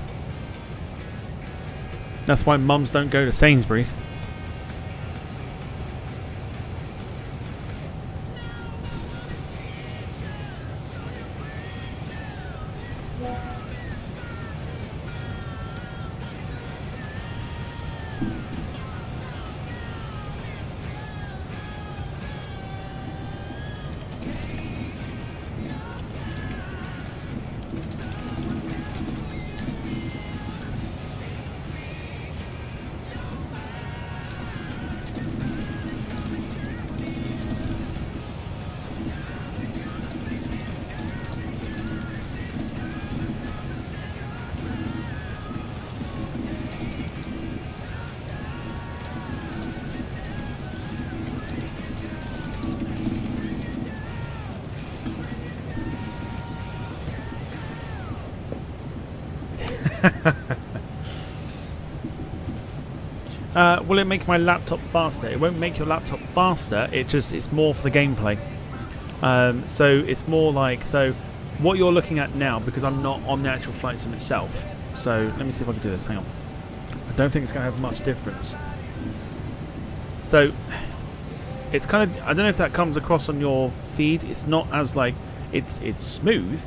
That's why mums don't go to Sainsbury's. Will it make my laptop faster? It won't make your laptop faster. It's more for the gameplay. So it's more like, so what you're looking at now, because I'm not on the actual flight sim itself. So let me see if I can do this. Hang on. I don't think it's going to have much difference. So it's kind of, I don't know if that comes across on your feed. It's not as like, it's smooth,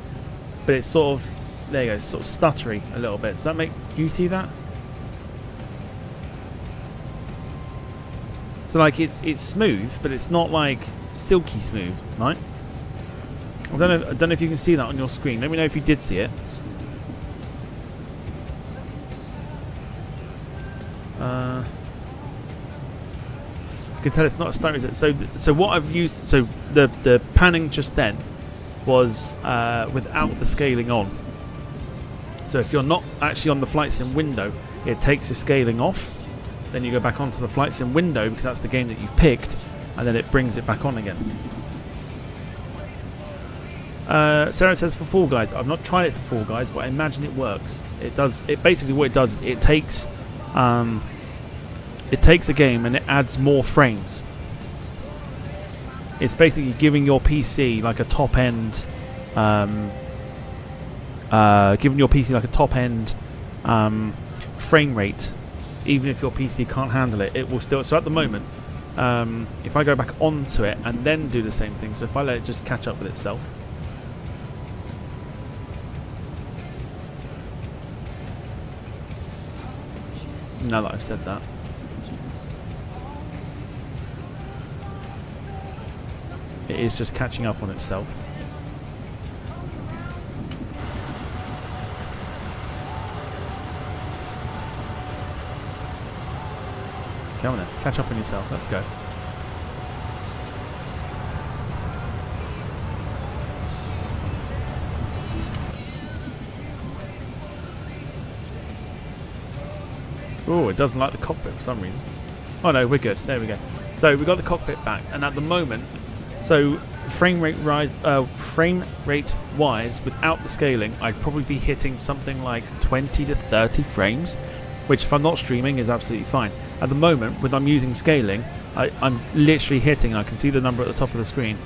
but it's sort of, there you go, sort of stuttery a little bit. Does that make you see that? So like it's smooth, but it's not like silky smooth, right? I don't know if you can see that on your screen. Let me know if you did see it. You can tell it's not a stuttery. So what I've used, so the panning just then was without the scaling on. So if you're not actually on the flight sim window, it takes the scaling off. Then you go back onto the flight sim window because that's the game that you've picked, and then it brings it back on again. Sarah says for Fall Guys. I've not tried it for Fall Guys, but I imagine it works. It does. It basically what it does is it takes a game and it adds more frames. It's basically giving your PC like a top end, frame rate. Even if your PC can't handle it, it will still. So at the moment, if I go back onto it and then do the same thing, so if I let it just catch up with itself. Now that I've said that. It is just catching up on itself. Come on then, catch up on yourself, let's go. Oh, it doesn't like the cockpit for some reason. Oh no, we're good, there we go. So we got the cockpit back, and at the moment, so frame rate wise, without the scaling, I'd probably be hitting something like 20 to 30 frames, which if I'm not streaming is absolutely fine. At the moment, when I'm using scaling, I'm literally hitting, I can see the number at the top of the screen,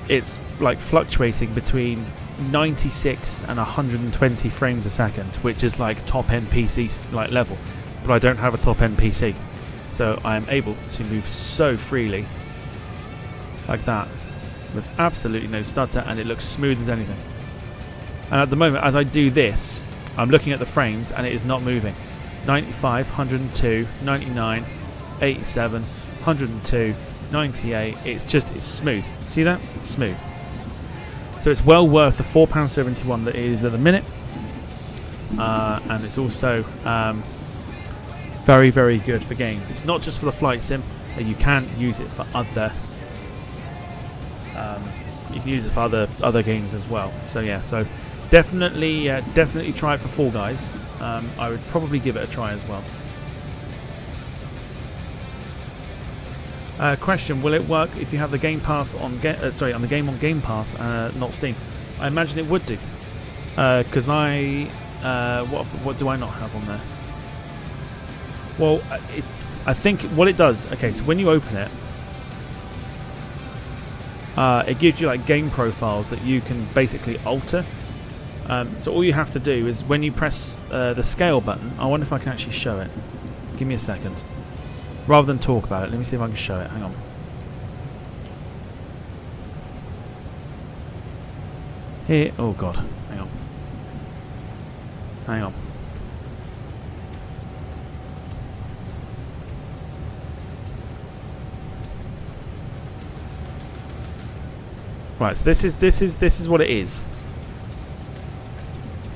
it's like fluctuating between 96 and 120 frames a second, which is like top-end PC like level, but I don't have a top-end PC, so I am able to move so freely like that with absolutely no stutter, and it looks smooth as anything. And at the moment, as I do this, I'm looking at the frames and it is not moving. 95, 102, 99, 87, 102, 98. It's smooth. See that? It's smooth. So it's well worth the £4.71 that it is at the minute. And it's also very, very good for games. It's not just for the flight sim. You can use it for other. You can use it for other games as well. So yeah. So definitely try it for Fall Guys. I would probably give it a try as well. Question: will it work if you have the Game Pass on on the game on Game Pass, not Steam? I imagine it would do, because what do I not have on there? Well, I think what it does. Okay, so when you open it, it gives you like game profiles that you can basically alter. So all you have to do is when you press the scale button. I wonder if I can actually show it. Give me a second. Rather than talk about it, let me see if I can show it. Hang on. Here. Oh God. Hang on. Hang on. Right. So this is what it is.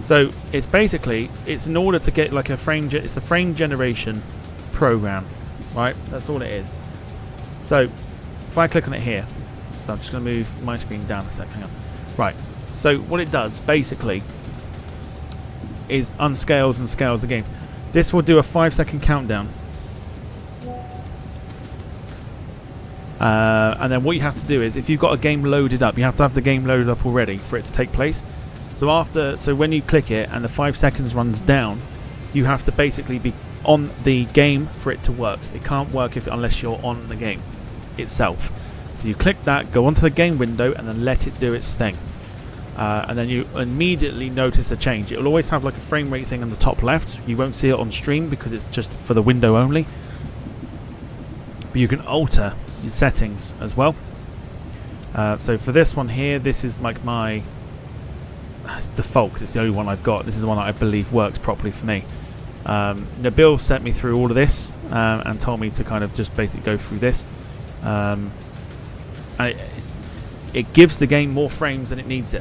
So it's basically in order to get like it's a frame generation program. Right, that's all it is. So if I click on it here, so I'm just going to move my screen down a sec. Hang on. Right. So what it does basically is unscales and scales the game. This will do a 5-second countdown, and then what you have to do is if you've got a game loaded up, you have to have the game loaded up already for it to take place. So when you click it and the 5 seconds runs down, you have to basically be on the game for it to work. It can't work unless you're on the game itself. So you click that, go onto the game window, and then let it do its thing. And then you immediately notice a change. It will always have like a frame rate thing on the top left. You won't see it on stream because it's just for the window only. But you can alter your settings as well. So for this one here, this is like my default because it's the only one I've got. This is the one that I believe works properly for me. Nabil sent me through all of this and told me to kind of just basically go through this. And it gives the game more frames than it needs.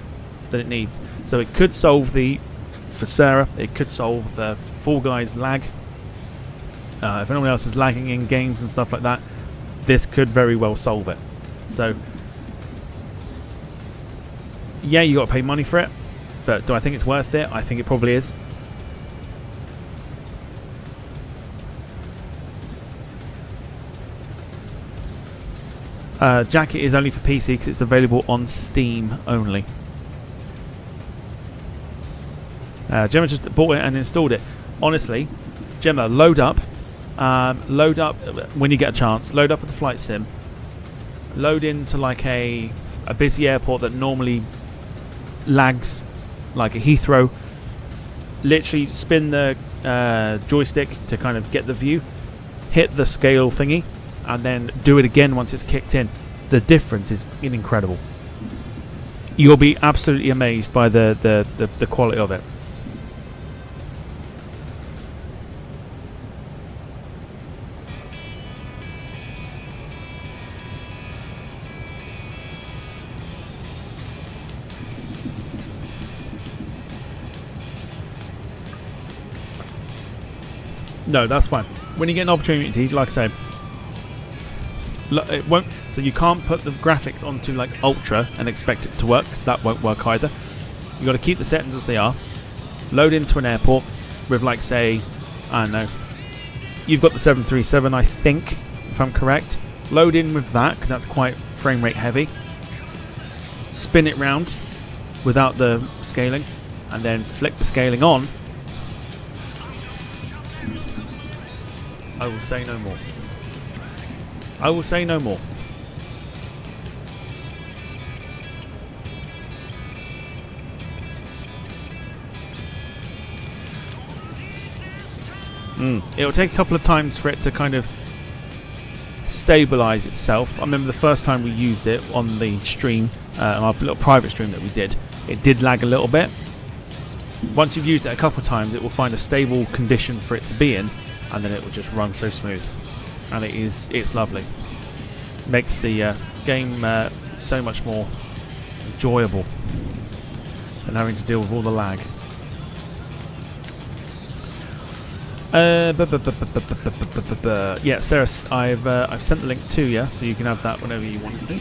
So it could solve for Sarah, it could solve the Fall Guys lag. If anyone else is lagging in games and stuff like that, this could very well solve it. So yeah, you got to pay money for it, but do I think it's worth it? I think it probably is. Jacket is only for PC because it's available on Steam only. Gemma just bought it and installed it. Honestly, Gemma, load up when you get a chance. Load up at the flight sim. Load into like a busy airport that normally lags, like a Heathrow. Literally spin the joystick to kind of get the view. Hit the scale thingy. And then do it again once it's kicked in. The difference is incredible. You'll be absolutely amazed by the quality of it. No, that's fine. When you get an opportunity, like I said, it won't. So you can't put the graphics onto like ultra and expect it to work, because that won't work either. You got to keep the settings as they are. Load into an airport with, like, say, I don't know, you've got the 737, I think, if I'm correct. Load in with that because that's quite frame rate heavy. Spin it round without the scaling, and then flick the scaling on. I will say no more. I will say no more. It'll take a couple of times for it to kind of stabilize itself. I remember the first time we used it on the stream, on our little private stream that we did, it did lag a little bit. Once you've used it a couple of times, it will find a stable condition for it to be in, and then it will just run so smooth. And it's lovely. Makes the game so much more enjoyable than having to deal with all the lag. Yeah, Sarah, I've sent the link to you, so you can have that whenever you want to.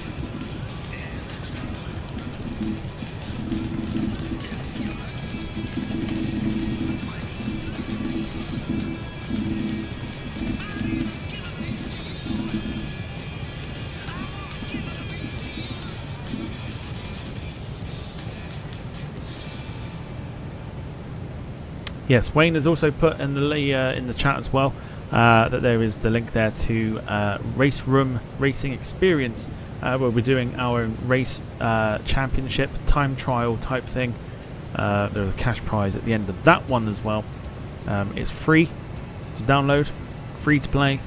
Yes, Wayne has also put in the chat as well that there is the link there to Race Room Racing Experience, where we're doing our own race championship time trial type thing. There's a cash prize at the end of that one as well. It's free to download, free to play.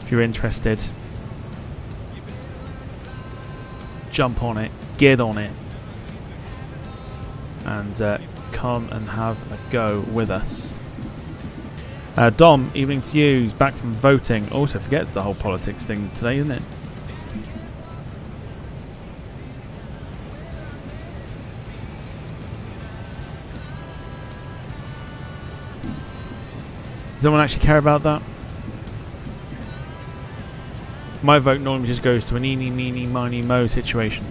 If you're interested, jump on it, get on it, and come and have a go with us. Dom, evening to you. He's back from voting. Also forgets the whole politics thing today, isn't it? Does anyone actually care about that? My vote normally just goes to an eeny, meeny, miny, mo situation.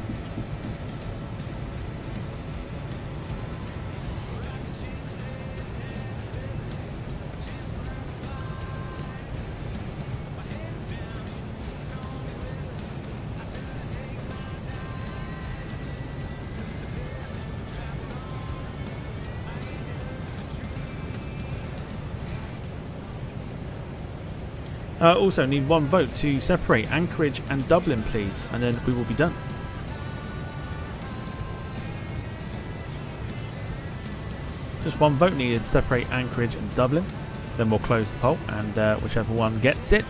Also need one vote to separate Anchorage and Dublin, please, and then we will be done. Just one vote needed to separate Anchorage and Dublin. Then we'll close the poll, and whichever one gets it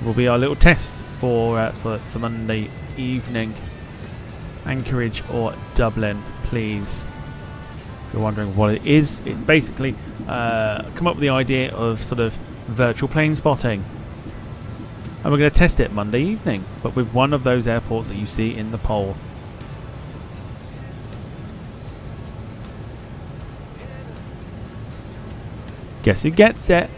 will be our little test for Monday evening. Anchorage or Dublin, please. If you're wondering what it is, it's basically come up with the idea of sort of virtual plane spotting, and we're going to test it Monday evening, but with one of those airports that you see in the poll. Guess who gets it?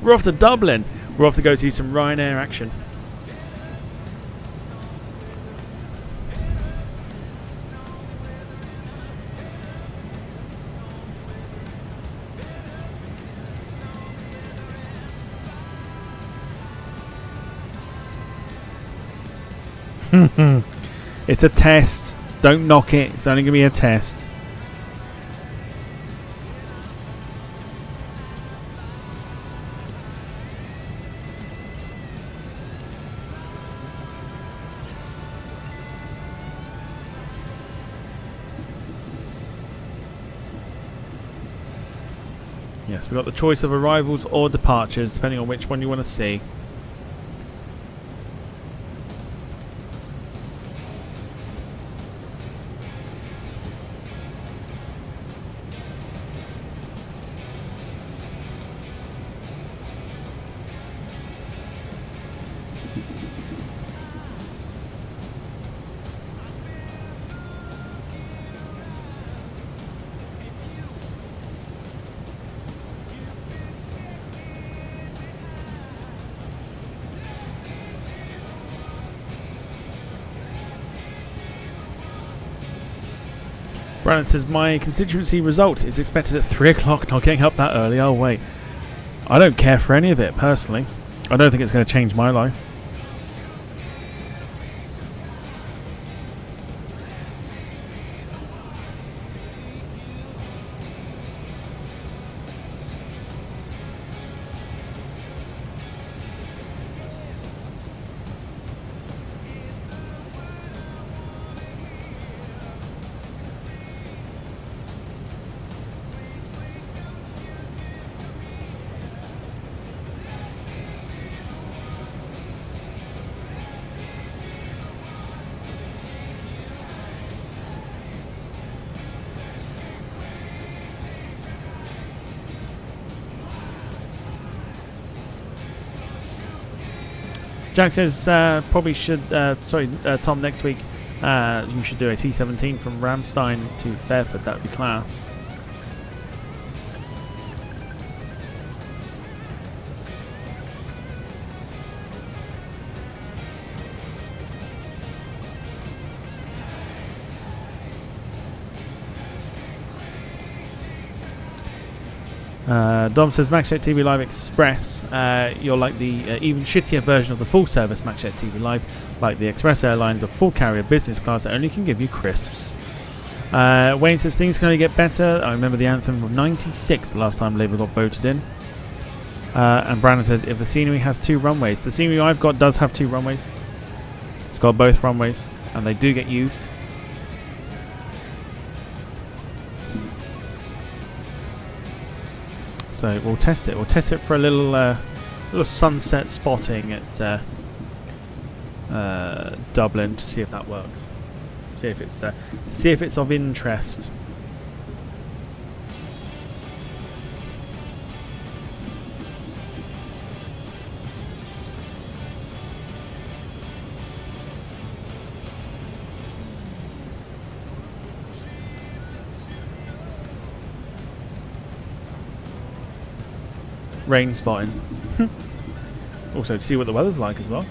We're off to Dublin. We're off to go see some Ryanair action. It's a test. Don't knock it. It's only going to be a test. Yes, we've got the choice of arrivals or departures, depending on which one you want to see. Brandon says, my constituency result is expected at 3 o'clock, not getting up that early. Oh, wait. I don't care for any of it, personally. I don't think it's going to change my life. Jack says probably should, Tom, next week you should do a C-17 from Ramstein to Fairford. That would be class. Dom says MaxJet TV Live Express. You're like the even shittier version of the full service MaxJet TV Live, like the Express Airlines of full carrier business class that only can give you crisps. Wayne says things can only get better. I remember the anthem from '96, the last time Labour got voted in. And Brandon says if the scenery has 2 runways, the scenery I've got does have 2 runways. It's got both runways, and they do get used. So we'll test it. We'll test it for a little sunset spotting at Dublin to see if that works. See if it's of interest. Rain spotting. Also to see what the weather's like as well.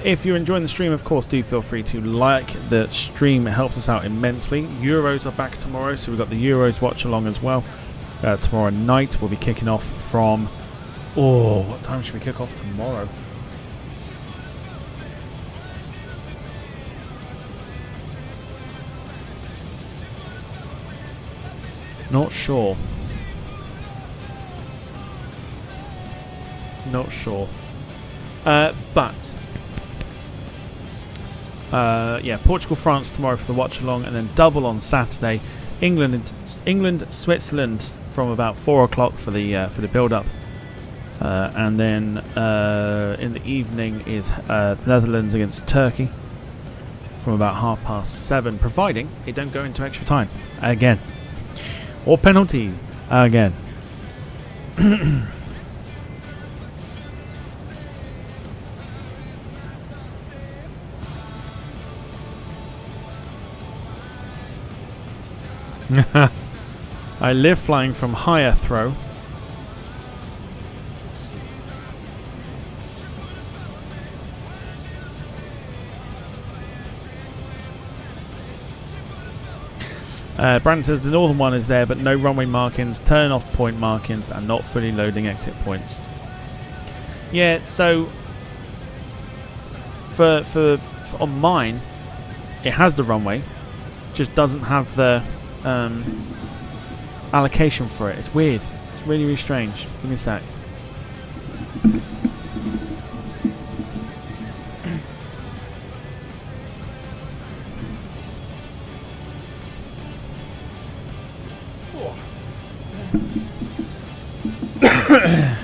If you're enjoying the stream, of course, do feel free to like the stream. It helps us out immensely. Euros are back tomorrow, so we've got the Euros watch along as well. Tomorrow night we'll be kicking off from... Oh, what time should we kick off tomorrow? Not sure. Not sure. Yeah, Portugal, France tomorrow for the watch along, and then double on Saturday. England, Switzerland from about 4 o'clock for the build up, and then in the evening is Netherlands against Turkey from about 7:30, providing it don't go into extra time again or penalties again. I live flying from higher throw. Brandon says the northern one is there, but no runway markings, turn off point markings, and not fully loading exit points. Yeah, so for on mine, it has the runway, just doesn't have the allocation for it. It's weird. It's really, really strange. Give me a sec.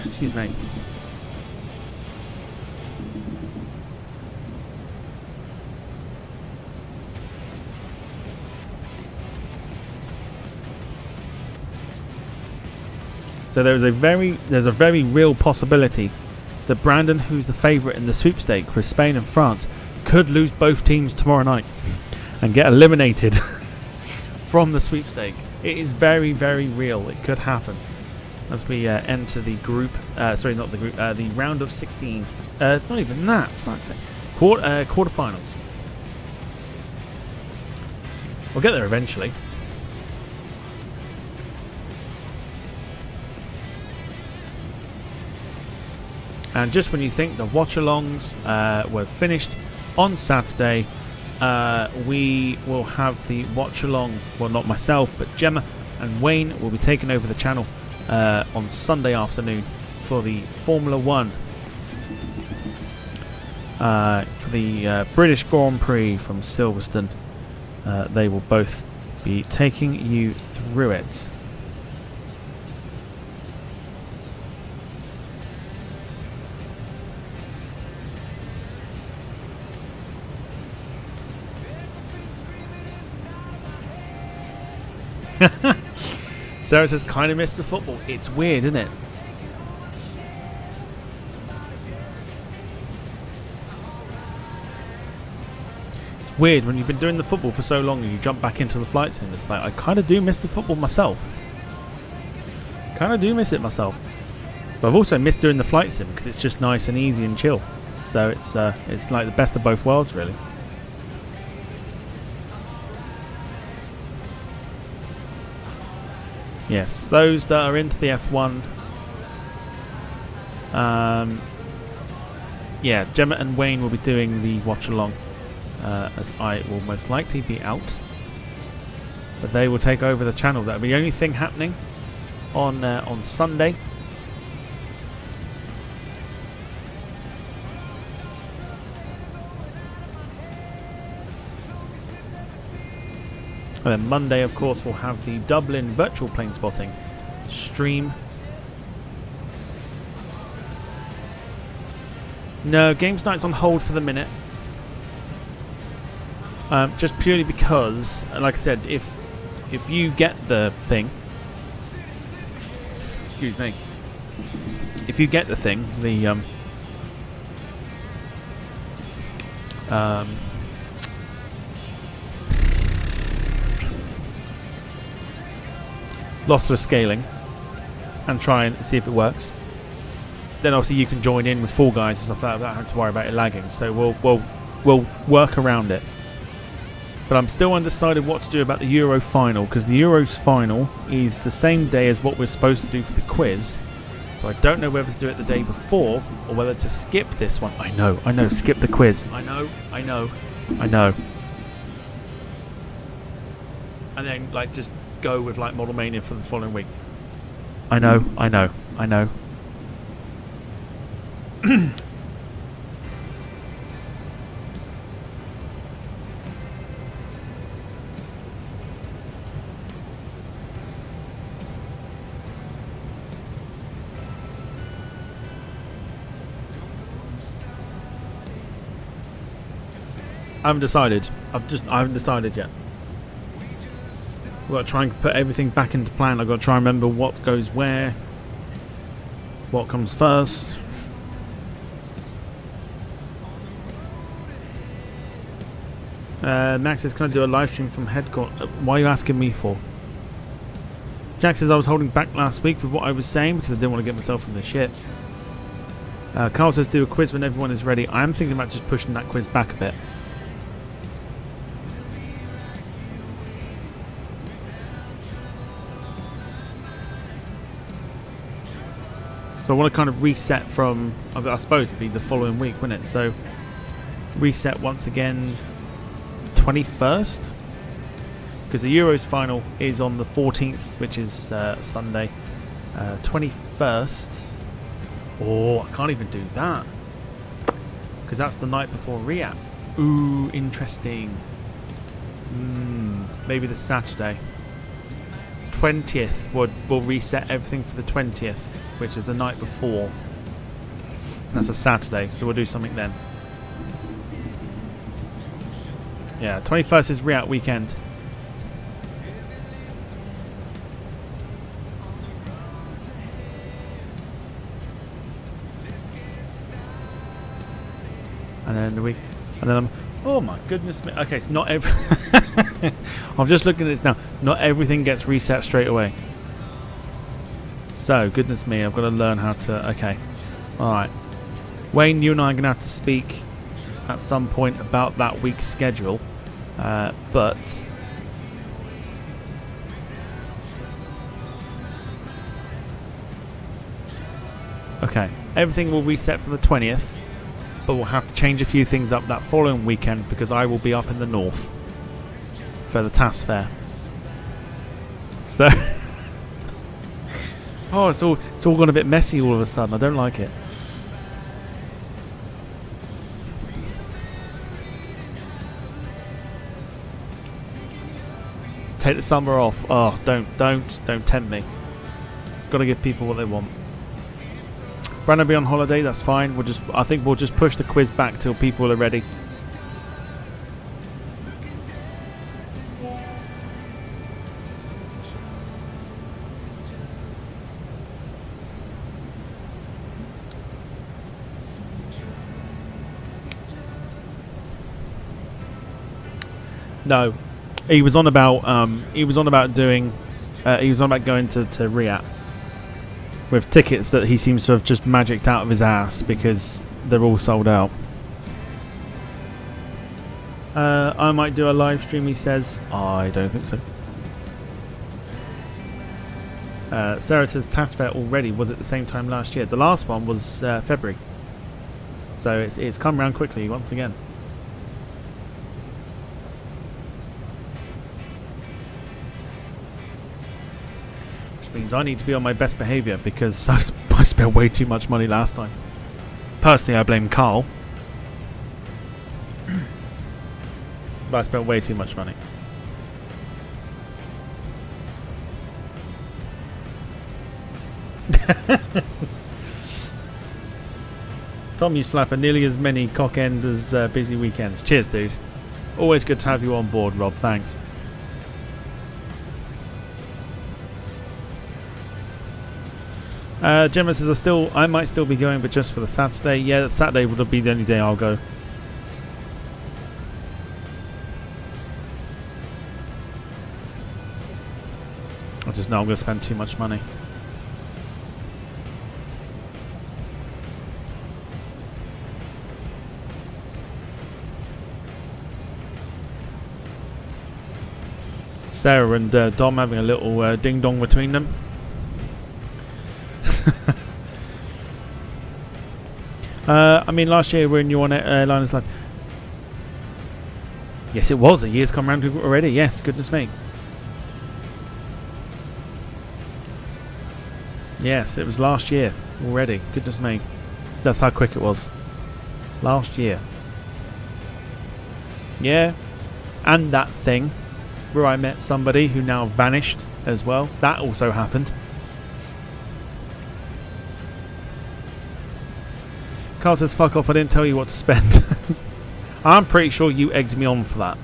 Excuse me. So there's a very real possibility that Brandon, who's the favourite in the sweepstake with Spain and France, could lose both teams tomorrow night and get eliminated from the sweepstake. It is very, very real. It could happen as we enter the group. Sorry, not the group. The round of 16. Not even that. Fuck's sake. Quarterfinals. We'll get there eventually. And just when you think the watch-alongs were finished on Saturday, we will have the watch-along, well, not myself, but Gemma and Wayne will be taking over the channel on Sunday afternoon for the Formula 1. For the British Grand Prix from Silverstone. They will both be taking you through it. Sarah says, kind of missed the football. It's weird, isn't it? It's weird when you've been doing the football for so long and you jump back into the flight sim. It's like, I kind of do miss the football myself. Kind of do miss it myself. But I've also missed doing the flight sim because it's just nice and easy and chill. So it's like the best of both worlds, really. Yes, those that are into the F1. Yeah, Gemma and Wayne will be doing the watch along, as I will most likely be out. But they will take over the channel. That'll be the only thing happening on Sunday. And then Monday, of course, we'll have the Dublin virtual plane spotting stream. No, games night's on hold for the minute. Just purely because, like I said, if you get the thing, excuse me, if you get the thing, the lossless scaling, and try and see if it works, then obviously you can join in with Fall Guys and stuff like that without having to worry about it lagging. So we'll work around it. But I'm still undecided what to do about the Euro final, because the Euros final is the same day as what we're supposed to do for the quiz. So I don't know whether to do it the day before or whether to skip this one. I know, skip the quiz. I know. And then like just go with like Model Mania for the following week. I know. I haven't decided. I haven't decided yet. I've got to try and put everything back into plan. I've got to try and remember what goes where, what comes first. Max says, can I do a live stream from headquarters? Why are you asking me for? Jack says, I was holding back last week with what I was saying because I didn't want to get myself in the shit. Carl says, do a quiz when everyone is ready. I am thinking about just pushing that quiz back a bit. So I want to kind of reset from, I suppose it'd be the following week, wouldn't it? So reset once again 21st, because the Euros final is on the 14th, which is Sunday. 21st. Oh, I can't even do that because that's the night before Riyadh. Ooh, interesting. Maybe the Saturday 20th will reset everything for the 20th, which is the night before. That's a Saturday, so we'll do something then. Yeah, 21st is Riyadh weekend. And then the week, and then oh my goodness me. Okay, it's not every. I'm just looking at this now. Not everything gets reset straight away. So, goodness me, I've got to learn how to... Okay. Alright. Wayne, you and I are going to have to speak at some point about that week's schedule. But... Okay. Everything will reset from the 20th. But we'll have to change a few things up that following weekend because I will be up in the north for the TAS fair. So... Oh, it's all gone a bit messy all of a sudden. I don't like it. Take the summer off. Oh, don't tempt me. Got to give people what they want. Brandon will be on holiday. That's fine. I think we'll just push the quiz back till people are ready. No, he was on about going to Riyadh with tickets that he seems to have just magicked out of his ass because they're all sold out. I might do a live stream, he says. I don't think so. Sarah says task fair already. Was it the same time last year? The last one was February. So it's come around quickly once again. Which means I need to be on my best behaviour because I spent way too much money last time. Personally, I blame Carl. But I spent way too much money. Tom, you slap nearly as many cock end as busy weekends. Cheers, dude. Always good to have you on board, Rob. Thanks. Gemma says I might still be going, but just for the Saturday. Yeah, that Saturday would be the only day I'll go. I just know I'm going to spend too much money. Sarah and Dom having a little ding dong between them. I mean, last year when you were on Linus Live. Yes, it was. A year's come round already. Yes, goodness me. Yes, it was last year already. Goodness me. That's how quick it was. Last year. Yeah. And that thing where I met somebody who now vanished as well. That also happened. Carl says, fuck off, I didn't tell you what to spend. I'm pretty sure you egged me on for that.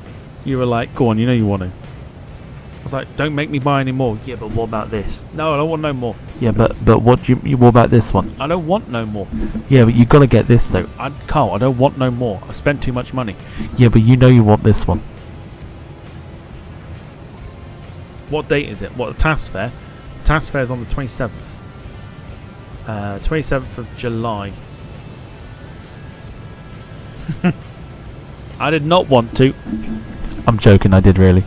You were like, go on, you know you want to. I was like, don't make me buy any more. Yeah, but what about this? No, I don't want no more. Yeah, but what do you what about this one? I don't want no more. Yeah, but you got to get this though. Carl, I don't want no more. I spent too much money. Yeah, but you know you want this one. What date is it? What, the task fair? Task fair is on the 27th. 27th of July. I did not want to. I'm joking, I did really.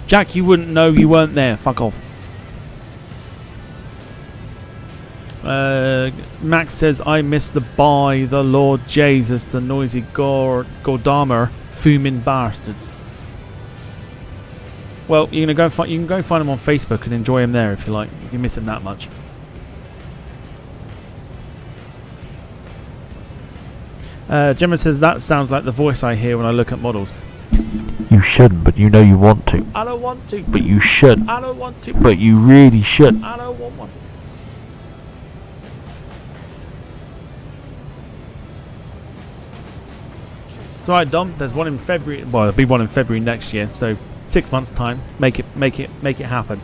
Jack, you wouldn't know, you weren't there. Fuck off. Max says, I miss the by the Lord Jesus, the noisy Gordamer fuming bastards. Well, you can go find him on Facebook and enjoy him there if you like. If you miss him that much. Gemma says, that sounds like the voice I hear when I look at models. You shouldn't, but you know you want to. I don't want to. But you should. I don't want to. But you really should. I don't want one. It's alright, Dom. There's one in February. Well, there'll be one in February next year. So 6 months' time. Make it happen.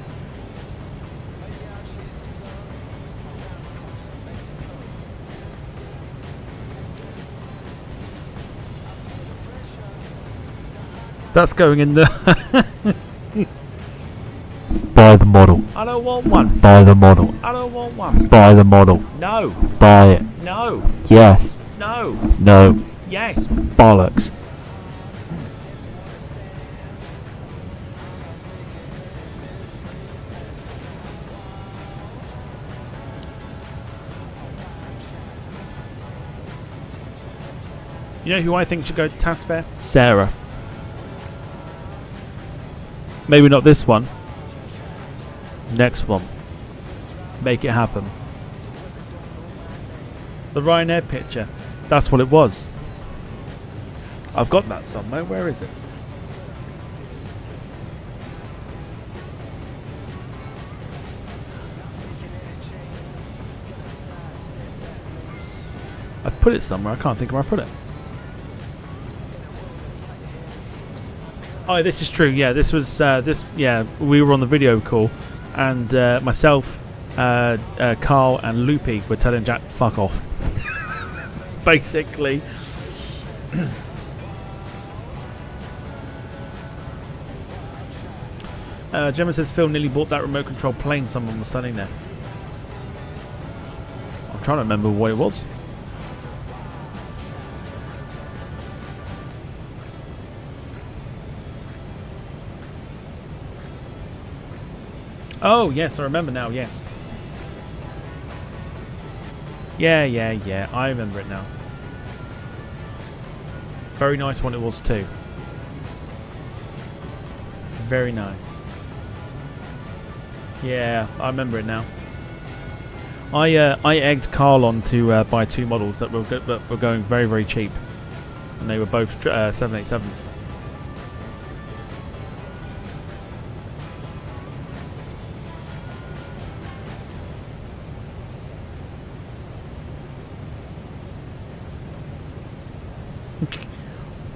That's going in the... Buy the model. I don't want one. Buy the model. I don't want one. Buy the model. No. Buy it. No. Yes. No. No. Yes. Bollocks. You know who I think should go to task fair? Sarah. Maybe not this one. Next one. Make it happen. The Ryanair picture. That's what it was. I've got that somewhere. Where is it? I've put it somewhere. I can't think of where I put it. Oh, this is true. Yeah, this was this. Yeah, we were on the video call, and myself, Carl, and Loopy were telling Jack, "Fuck off." Basically. Gemma says Phil nearly bought that remote control plane someone was selling there. I'm trying to remember what it was. Oh, yes, I remember now, yes. Yeah, I remember it now. Very nice one it was too. Very nice. Yeah, I remember it now. I egged Carl on to buy 2 models that were going very, very cheap. And they were both 787s.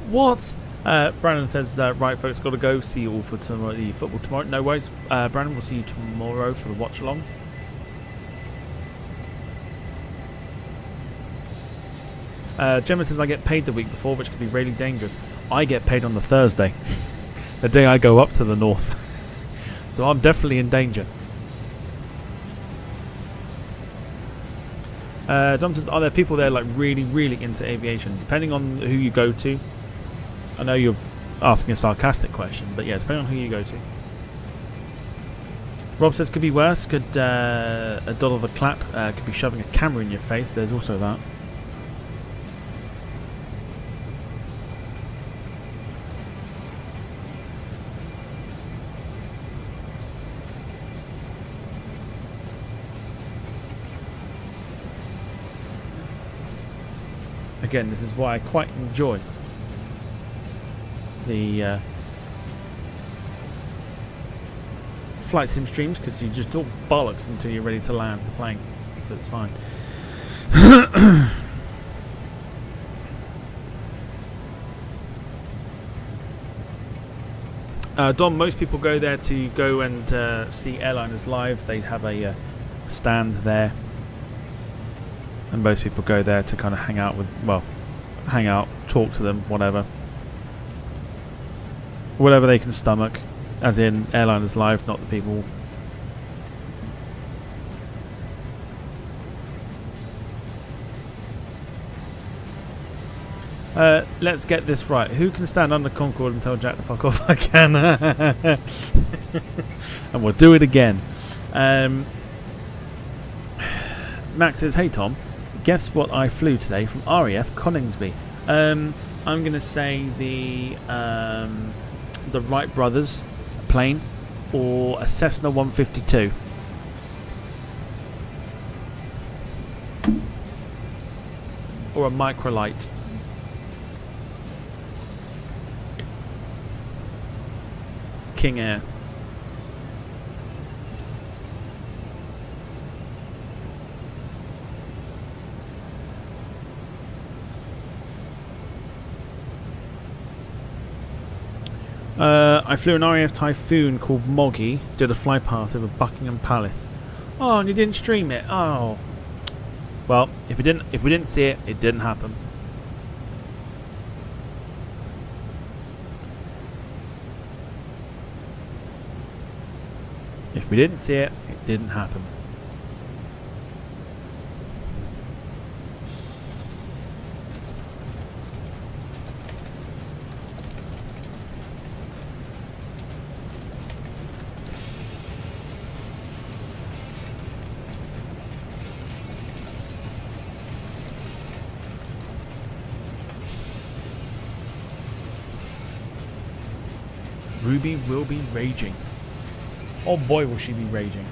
What? Brandon says, right folks, got to go. See you all for the football tomorrow. No worries, Brandon, we'll see you tomorrow for the watch along. Gemma says, I get paid the week before, which could be really dangerous. I get paid on the Thursday, the day I go up to the north. So I'm definitely in danger. Dom says, are there people there like really, really into aviation? Depending on who you go to. I know you're asking a sarcastic question, but yeah, depending on who you go to. Rob says, could be worse. Could a doll of a clap could be shoving a camera in your face. There's also that. Again, this is why I quite enjoy the flight sim streams, because you just talk bollocks until you're ready to land the plane, so it's fine. Dom, most people go there to go and see airliners live. They have a stand there. And most people go there to kind of hang out with, well, hang out, talk to them, whatever. Whatever they can stomach, as in airliners live, not the people. Let's get this right. Who can stand under Concorde and tell Jack to fuck off? I can. And we'll do it again. Max says, hey Tom, guess what I flew today from RAF Coningsby? I'm going to say the Wright Brothers plane, or a Cessna 152. Or a microlight. King Air. I flew an RAF Typhoon called Moggy, did a fly past over Buckingham Palace. Oh, and you didn't stream it. Oh. Well, if we didn't see it, it didn't happen. If we didn't see it, it didn't happen. Ruby will be raging. Oh boy, will she be raging.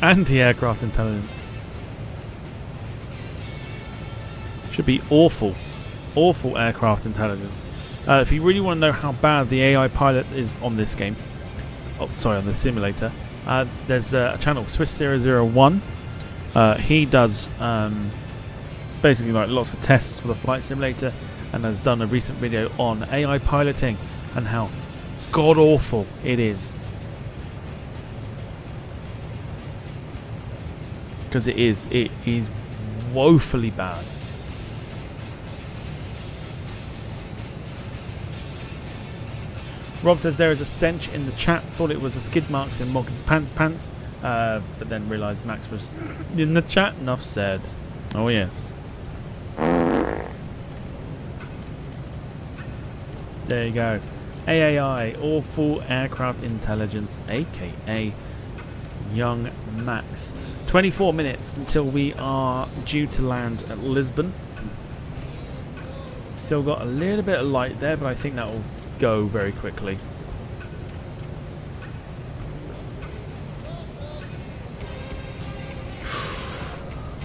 Anti-aircraft intelligence. Should be awful. Awful aircraft intelligence. If you really want to know how bad the AI pilot is on this game, oh sorry, on the simulator, there's a channel, Swiss001. He does basically like lots of tests for the flight simulator, and has done a recent video on AI piloting and how god awful it is. because it is woefully bad. Rob says there is a stench in the chat. Thought it was the skid marks in Morgan's pants, but then realised Max was in the chat. Enough said. Oh yes. There you go. AAI, Awful Aircraft Intelligence, aka Young Max. 24 minutes until we are due to land at Lisbon. Still got a little bit of light there, but I think that will go very quickly.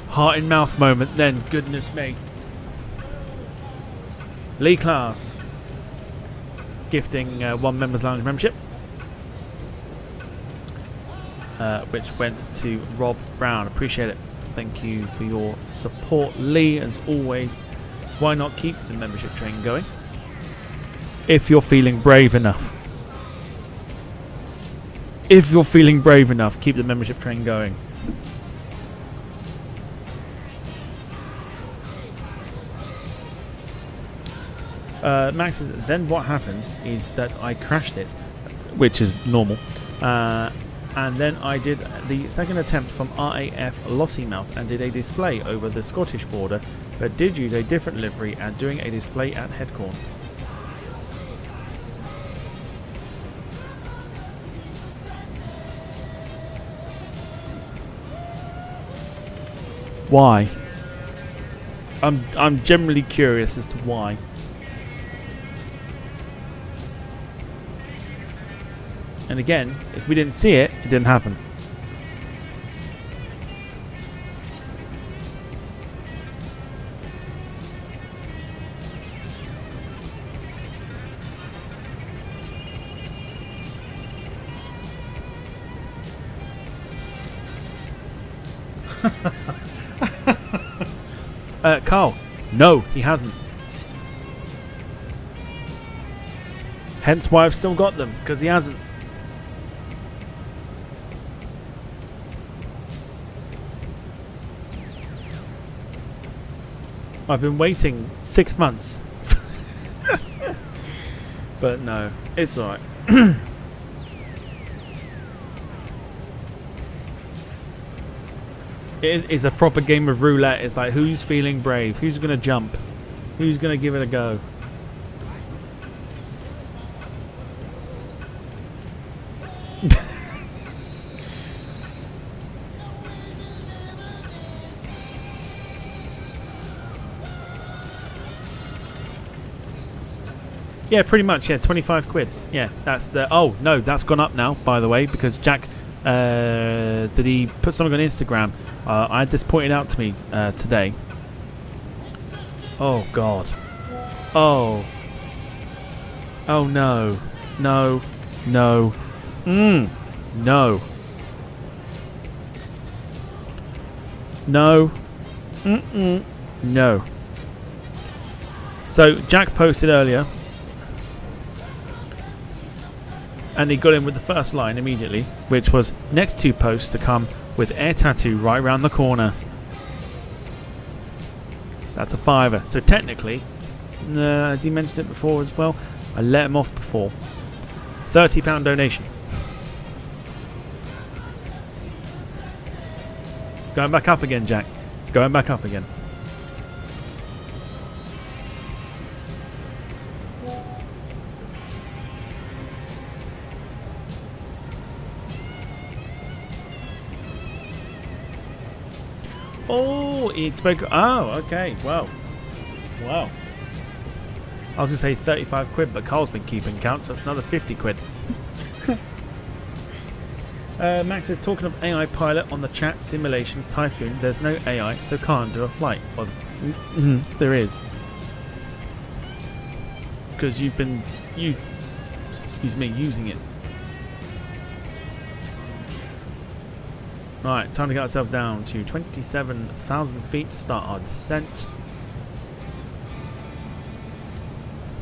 Heart in mouth moment then, goodness me. Lee Class gifting one members lounge membership, which went to Rob Brown. Appreciate it. Thank you for your support, Lee, as always. Why not keep the membership train going if you're feeling brave enough? If you're feeling brave enough, keep the membership train going. Max says, then what happened is that I crashed it, which is normal, and then I did the second attempt from RAF Lossiemouth and did a display over the Scottish border, but did use a different livery and doing a display at Headcorn. Why? I'm generally curious as to why. And again, if we didn't see it, it didn't happen. Carl, no, he hasn't. Hence why I've still got them, because he hasn't. I've been waiting 6 months. But no, it's alright. It's a proper game of roulette. It's like, who's feeling brave? Who's going to jump? Who's going to give it a go? Yeah, pretty much, yeah, 25 quid. Yeah, that's the... Oh, no, that's gone up now, by the way, because Jack, did he put something on Instagram? I had this pointed out to me today. Oh, God. Oh. Oh, no. No. No. No. No. No. So, Jack posted earlier, and he got in with the first line immediately, which was next 2 posts to come with air tattoo right round the corner. That's a £5. So technically, as he mentioned it before as well, I let him off before. £30 donation. It's going back up again, Jack. It's going back up again. Oh, he spoke. Oh, okay. Well, wow. I was going to say 35 quid, but Carl's been keeping count, so that's another 50 quid. Max is talking of AI pilot on the chat simulations. Typhoon, there's no AI, so can't do a flight. Well, there is. Because you've been using it. Right, time to get ourselves down to 27,000 feet to start our descent.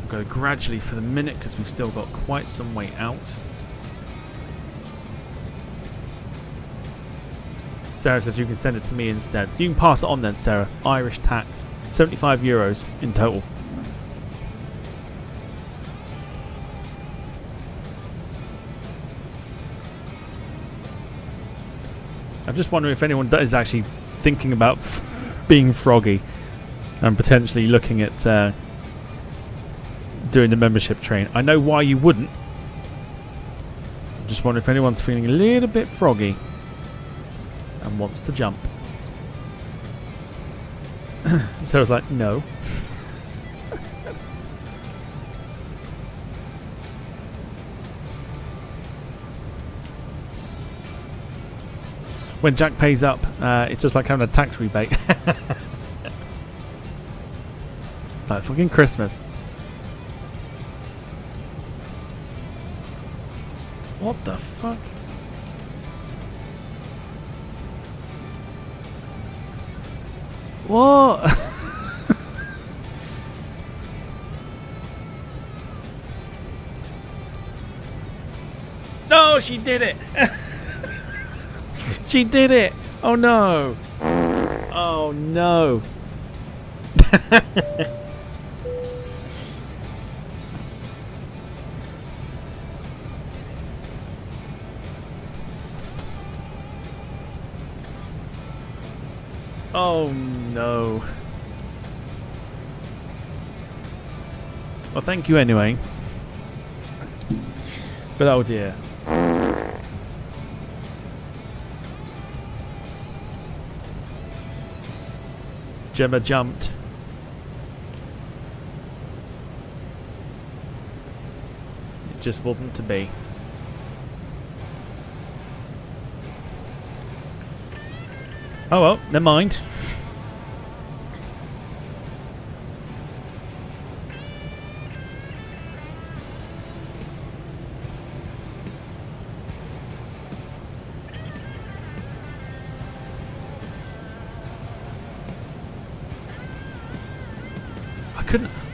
We'll go gradually for the minute because we've still got quite some way out. Sarah says you can send it to me instead. You can pass it on then, Sarah. Irish tax. €75 in total. I'm just wondering if anyone is actually thinking about being froggy and potentially looking at doing the membership train. I know why you wouldn't. I'm just wondering if anyone's feeling a little bit froggy and wants to jump. So I was like, no. When Jack pays up, it's just like having a tax rebate. It's like fucking Christmas. What the fuck? What? No, she did it. She did it. Oh no. Oh no. Oh no. Well, thank you anyway. But oh dear. Gemma jumped. It just wasn't to be. Oh well, never mind.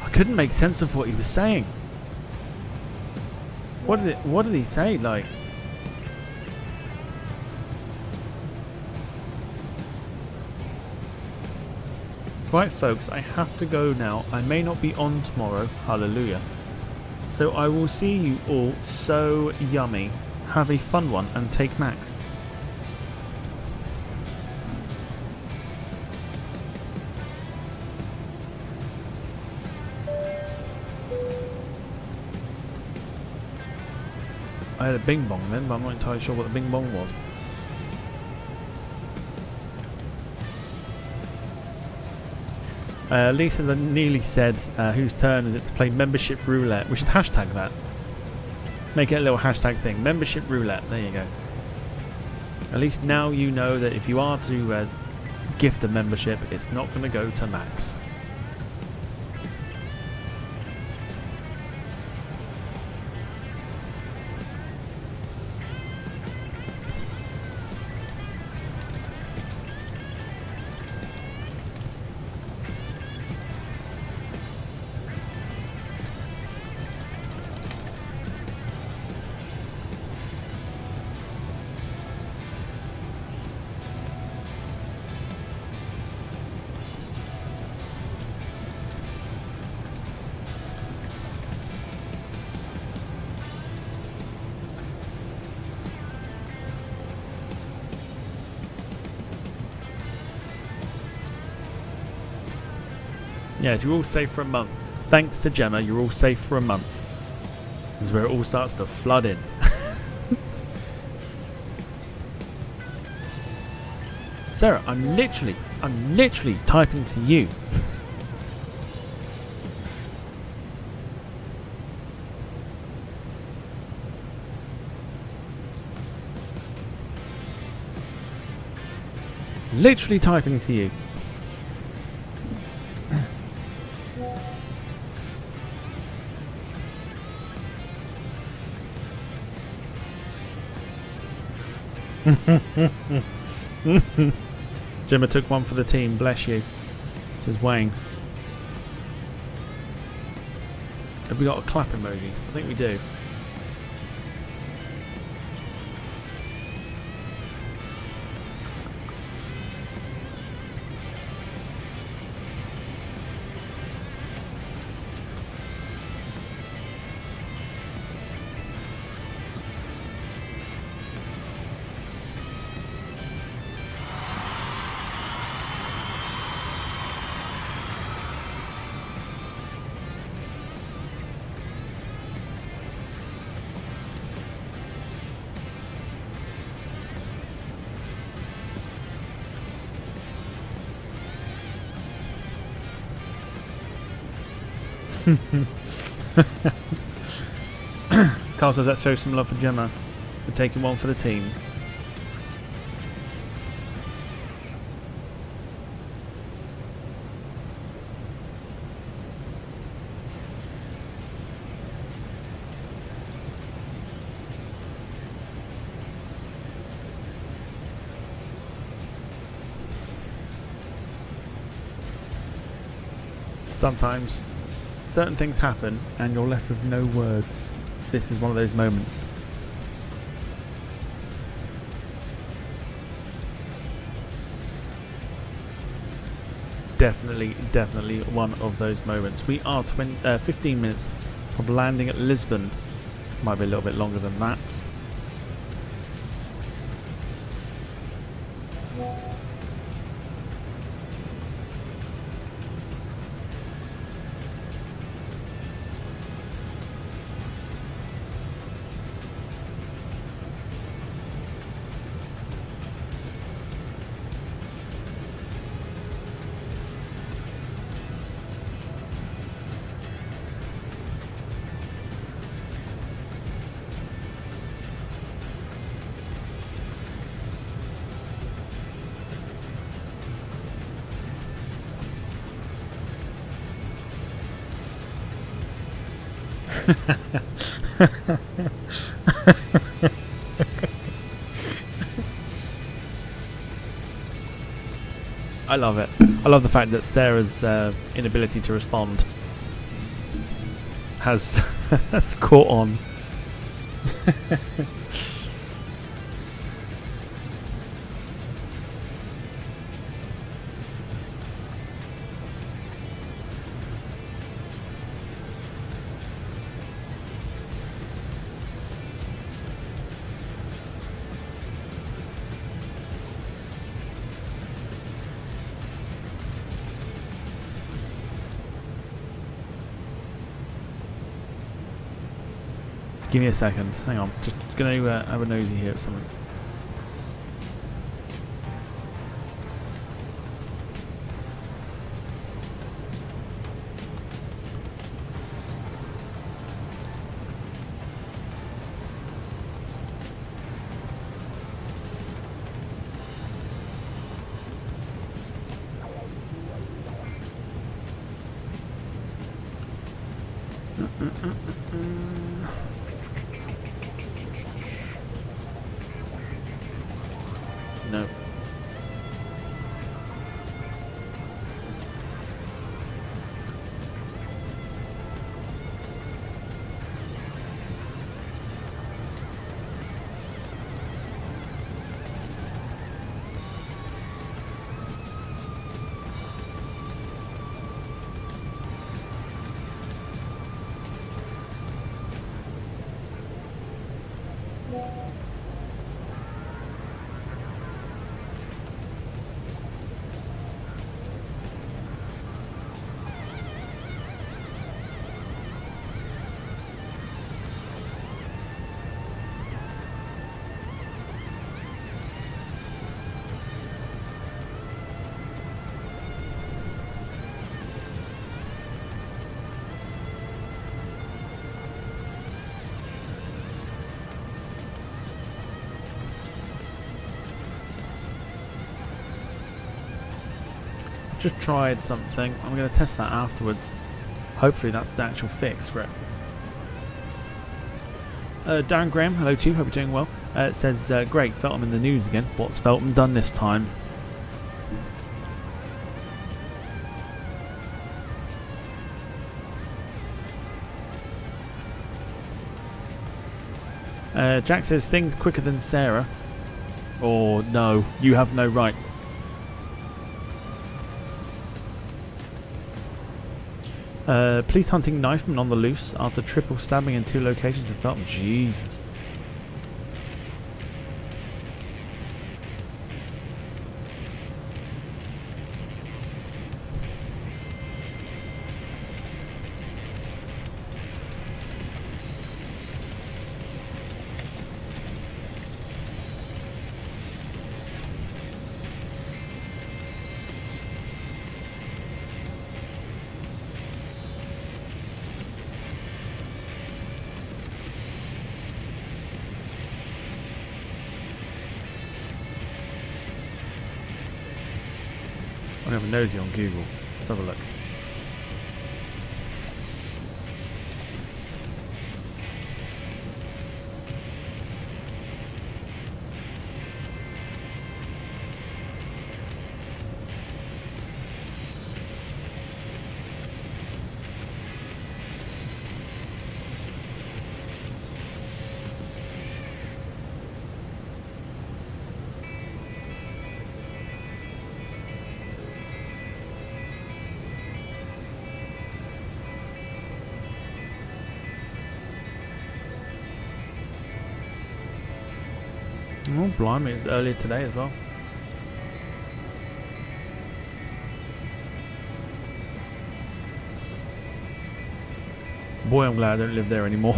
I couldn't make sense of what he was saying. What did he say? Like, right, folks, I have to go now. I may not be on tomorrow. Hallelujah. So I will see you all so yummy. Have a fun one and take Max. I had a bing bong then, but I'm not entirely sure what the bing bong was. Lisa nearly said, whose turn is it to play membership roulette? We should hashtag that. Make it a little hashtag thing. Membership roulette. There you go. At least now you know that if you are to gift a membership, it's not going to go to Max. Yes, you're all safe for a month. Thanks to Gemma, you're all safe for a month. This is where it all starts to flood in. Sarah, I'm literally typing to you. Literally typing to you. Gemma took one for the team, bless you, says Wayne. Have we got a clap emoji? I think we do. Carl says, let's show some love for Gemma for taking one for the team. Sometimes certain things happen and you're left with no words. This is one of those moments. Definitely one of those moments. We are 15 minutes from landing at Lisbon. Might be a little bit longer than that. I love it. I love the fact that Sarah's inability to respond has has caught on. Give me a second. Hang on. Just going to have a nosy here at something. No. Just tried something. I'm going to test that afterwards. Hopefully that's the actual fix for it. Darren Graham, hello to you. Hope you're doing well. It says, great, Feltham in the news again. What's Feltham done this time? Jack says, things quicker than Sarah. Or no, you have no right. Police hunting knifeman on the loose after triple stabbing in 2 locations in Feltham. Jesus. I have a nosy on Google. Let's have a look. Oh, blimey, it's earlier today as well. Boy, I'm glad I don't live there anymore.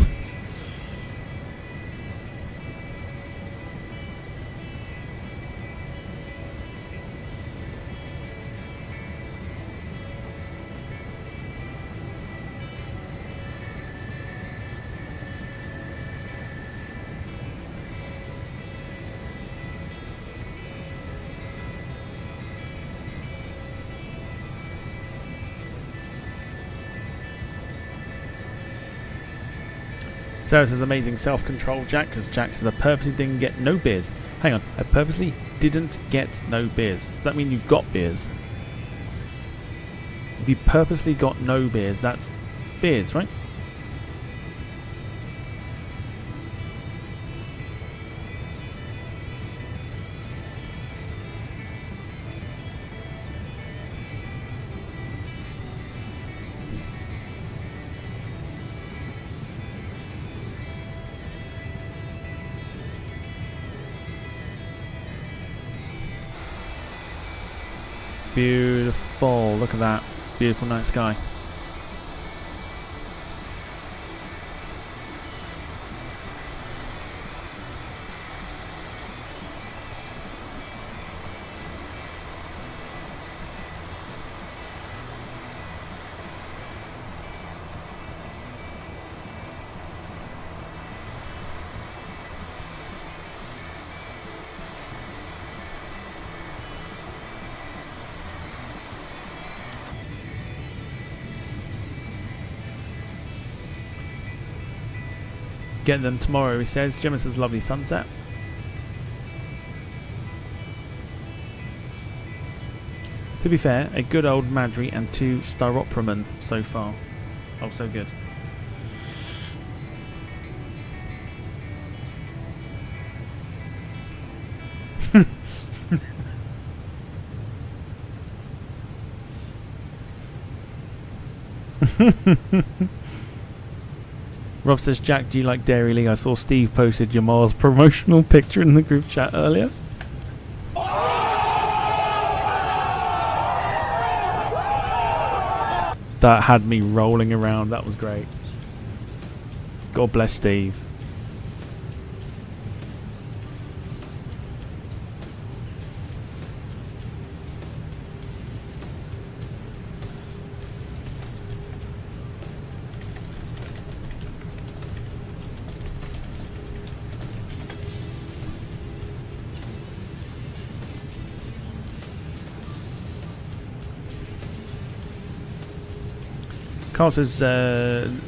Sarah says amazing self-control, Jack, because Jack says I purposely didn't get no beers. Hang on, I purposely didn't get no beers. Does that mean you got beers? If you purposely got no beers, that's beers, right? Beautiful, look at that. Beautiful night sky. Get them tomorrow, he says. Gemma says lovely sunset. To be fair, a good old Madry and 2 styropramen so far. Oh, so good. Rob says, Jack, do you like Dairy Lee? I saw Steve posted your Mars promotional picture in the group chat earlier. That had me rolling around. That was great. God bless Steve. Carl says,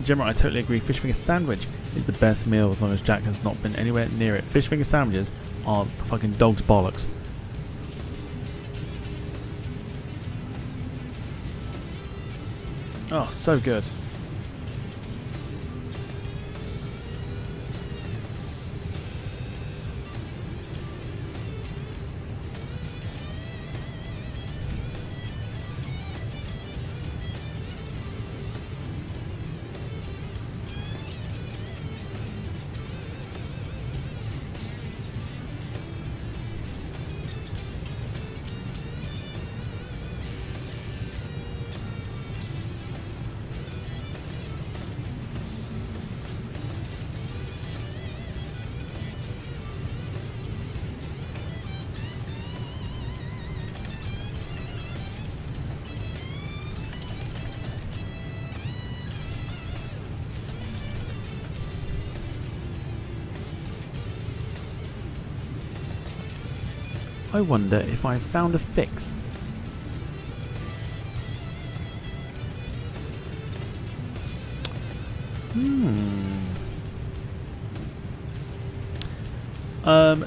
Gemma, I totally agree. Fish finger sandwich is the best meal as long as Jack has not been anywhere near it. Fish finger sandwiches are the fucking dog's bollocks. Oh, so good. I wonder if I found a fix Um,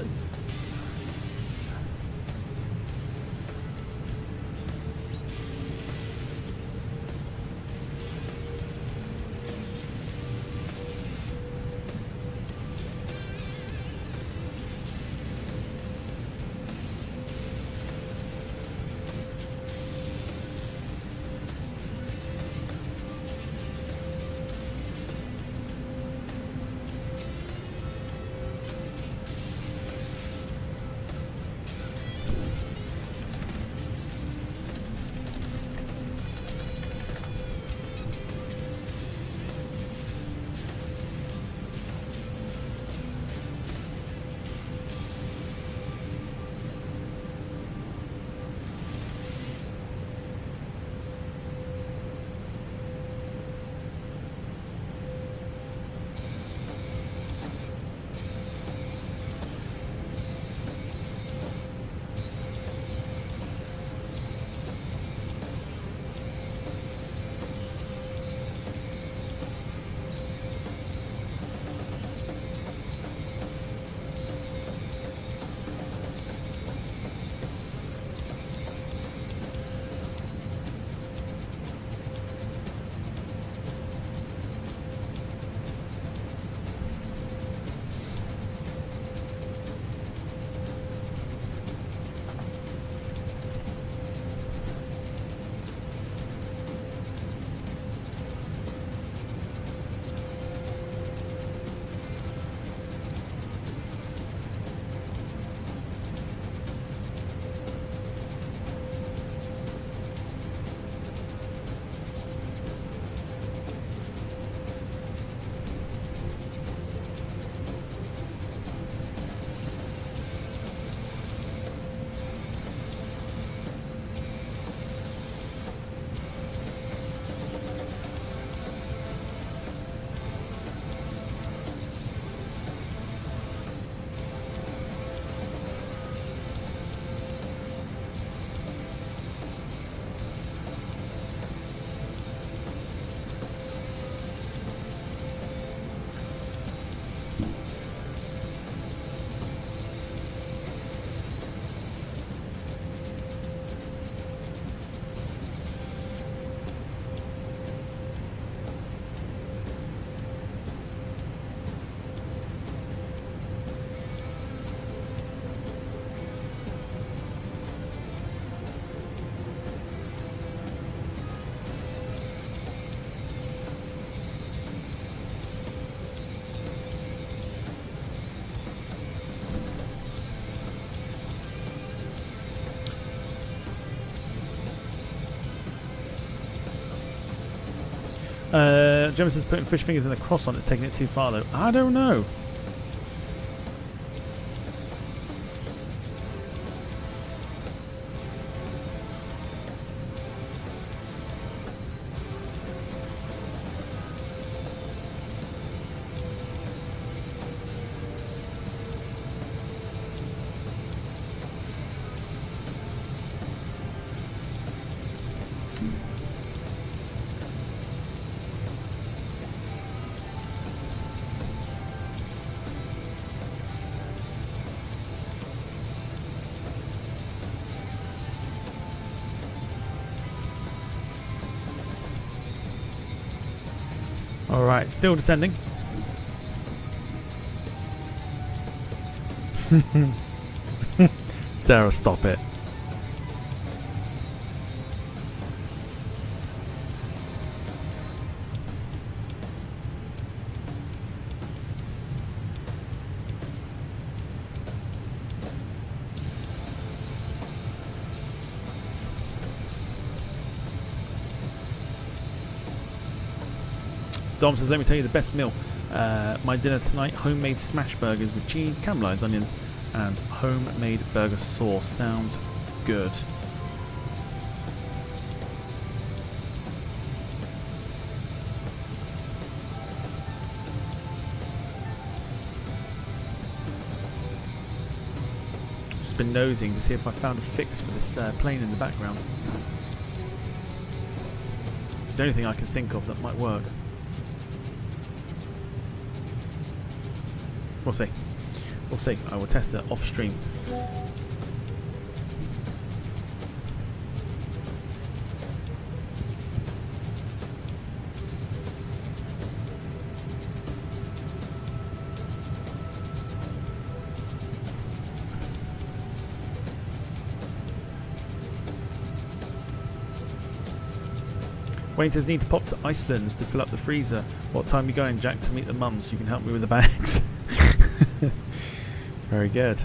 Gemma says putting fish fingers in the cross on it's taking it too far though. I don't know. Alright, still descending. Sarah, stop it. Dom says, let me tell you the best meal. My dinner tonight, homemade smash burgers with cheese, caramelised onions, and homemade burger sauce. Sounds good. Just been nosing to see if I found a fix for this plane in the background. It's the only thing I can think of that might work. We'll see. We'll see. I will test it off stream. Wayne says, need to pop to Iceland to fill up the freezer. What time are you going, Jack, to meet the mums? You can help me with the bags. Very good.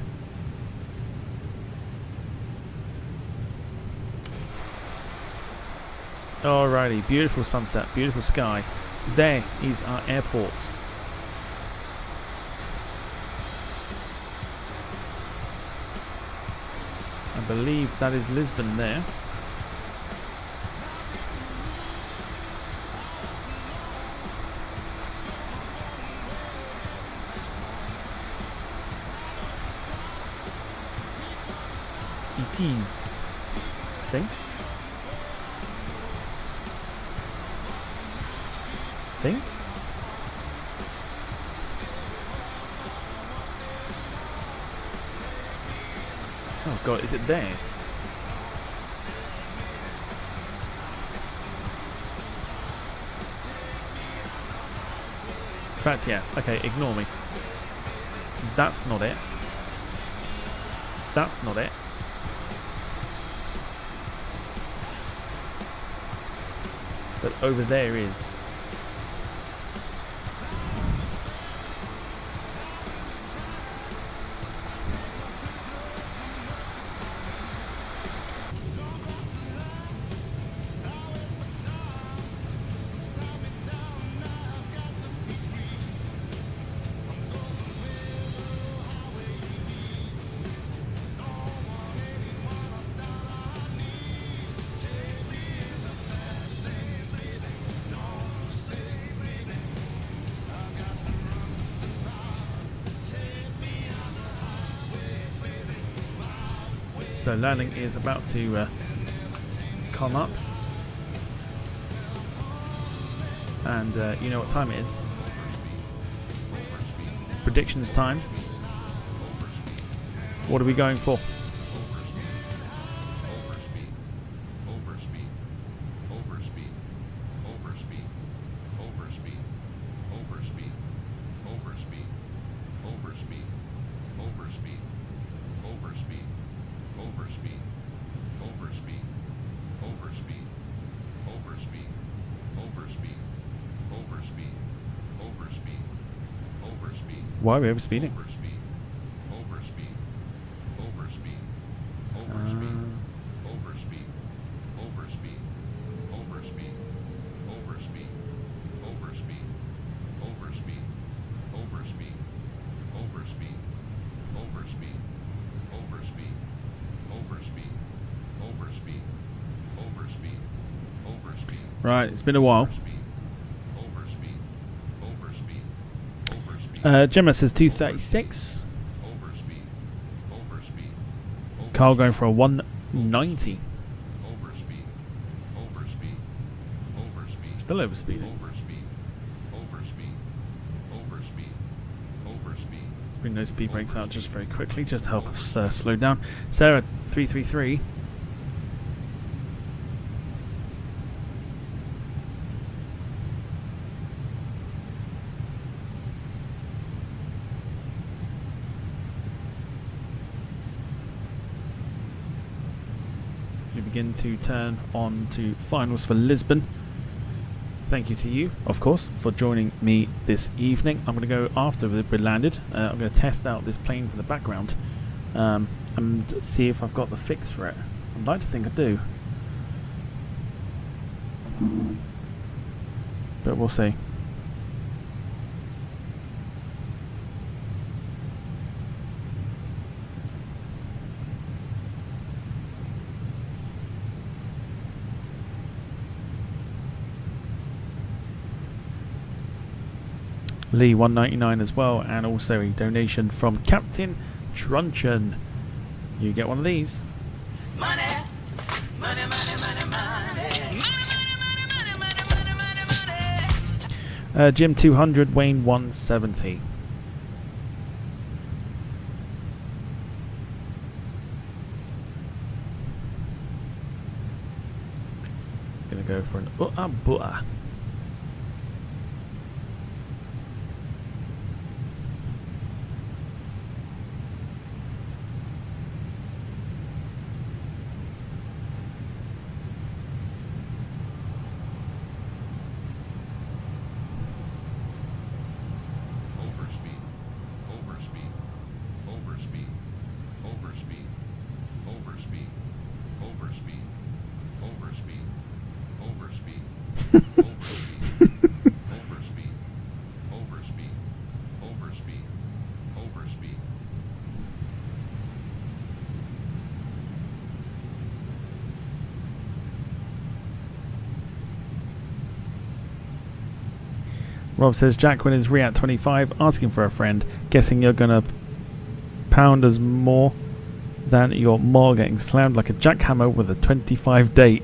Alrighty, beautiful sunset, beautiful sky. There is our airport. I believe that is Lisbon there. It is. Think. Oh god, is it there? In fact, yeah. Okay, ignore me. That's not it. That's not it. But over there is. So landing is about to come up, and you know what time it is. It's predictions time. What are we going for? Why are we overspeeding? Right, it's been a while. Gemma says 236. Carl going for a 190. Still overspeeding. Let's bring those speed brakes out just very quickly, just to help us slow down. Sarah 333. Begin to turn on to finals for Lisbon. Thank you to you, of course, for joining me this evening. I'm going to go after we landed. I'm going to test out this plane for the background and see if I've got the fix for it. I'd like to think I do, but we'll see. Lee 199 as well, and also a donation from Captain Truncheon. You get one of these. Money, money, money, money, money. Jim 200, Wayne 170. go for an Buah. Rob says, Jack, when is React 25? Asking for a friend. Guessing you're going to pound us more than your mall getting slammed like a jackhammer with a 25 date.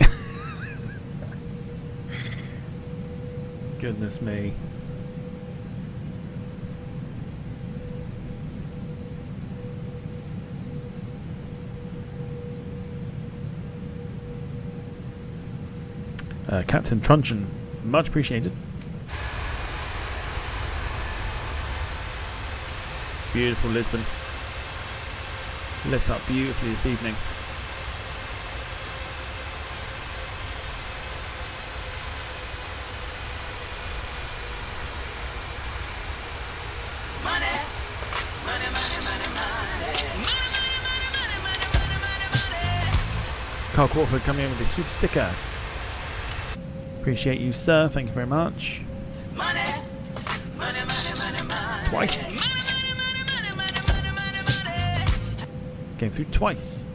Goodness me. Captain Truncheon, much appreciated. Beautiful Lisbon. Lit up beautifully this evening. Carl Crawford coming in with his super sticker. Appreciate you, sir. Thank you very much. Twice. Came through twice.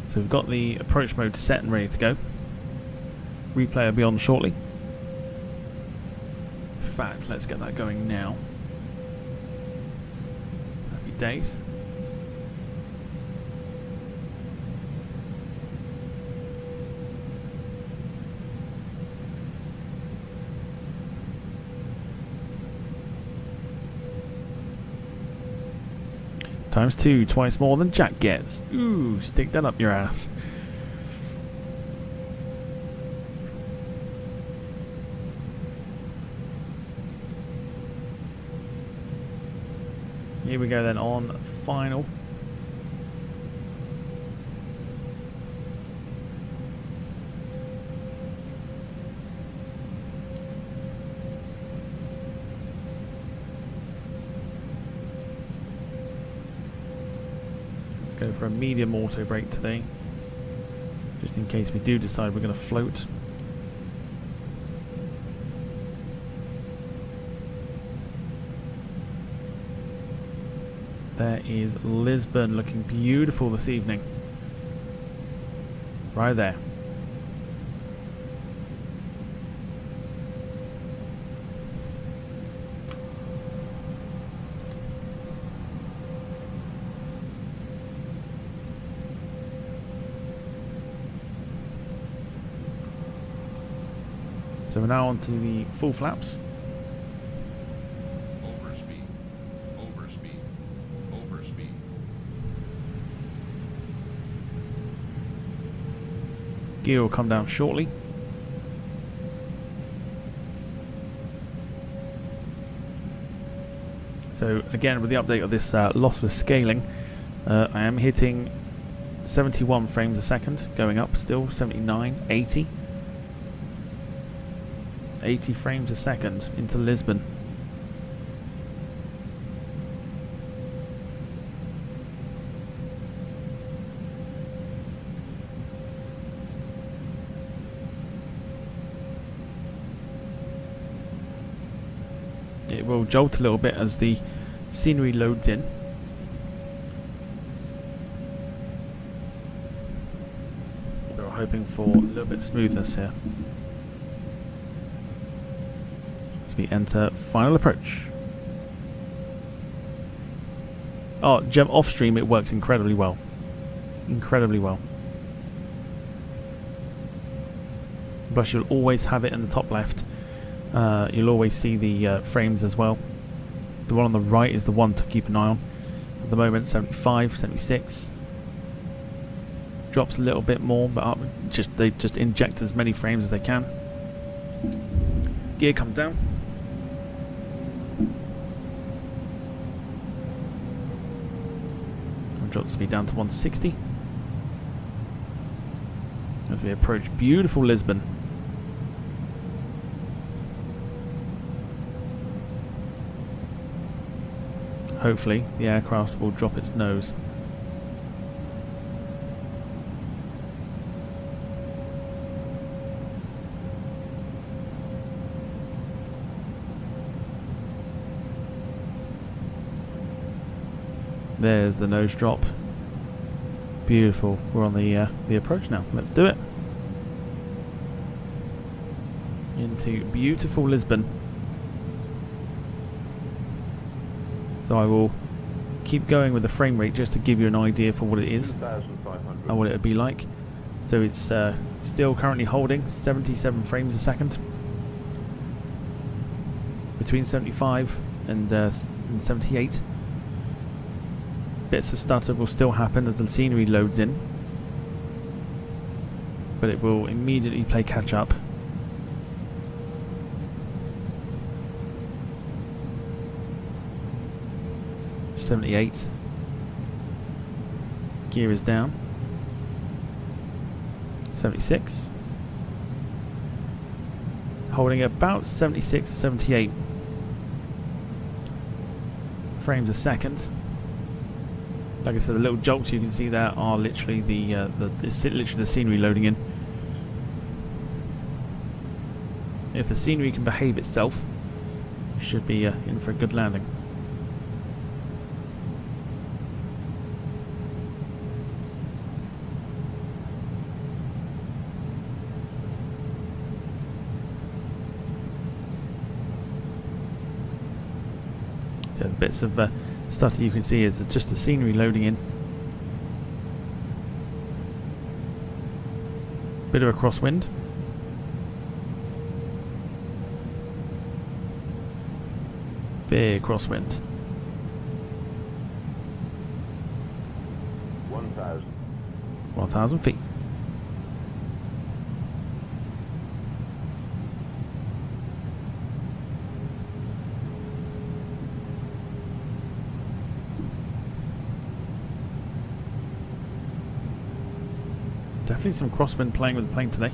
So we've got the approach mode set and ready to go. Replay will be on shortly. In fact, let's get that going now. Happy days. Times 2, twice more than Jack gets. Ooh, stick that up your ass. Here we go then on final. Go for a medium auto brake today, just in case we do decide we're going to float. There is Lisbon looking beautiful this evening. Right there. So we're now on to the full flaps. Overspeed, overspeed, overspeed. Gear will come down shortly. So again, with the update of this lossless scaling, I am hitting 71 frames a second, going up still, 79, 80. 80 frames a second into Lisbon. It will jolt a little bit as the scenery loads in. We're hoping for a little bit of smoothness here. We enter final approach. Oh, off stream it works incredibly well. Incredibly well. Plus you'll always have it in the top left. You'll always see the frames as well. The one on the right is the one to keep an eye on. At the moment 75, 76. Drops a little bit more, but they just inject as many frames as they can. Gear comes down. I'll drop the speed down to 160 as we approach beautiful Lisbon. Hopefully the aircraft will drop its nose. There's the nose drop. Beautiful. We're on the approach now. Let's do it. Into beautiful Lisbon. So I will keep going with the frame rate just to give you an idea for what it is and what it would be like. So it's still currently holding 77 frames a second. Between 75 and 78. Bits of stutter will still happen as the scenery loads in, but it will immediately play catch up. .78. Gear is down. 76. Holding about 76 to 78 frames a second. Like I said, the little jolts you can see there are literally the scenery loading in. If the scenery can behave itself, you should be in for a good landing. So the bits of stutter you can see is just the scenery loading in. Bit of a crosswind. Big crosswind. 1,000 feet. Definitely some crosswind playing with the plane today.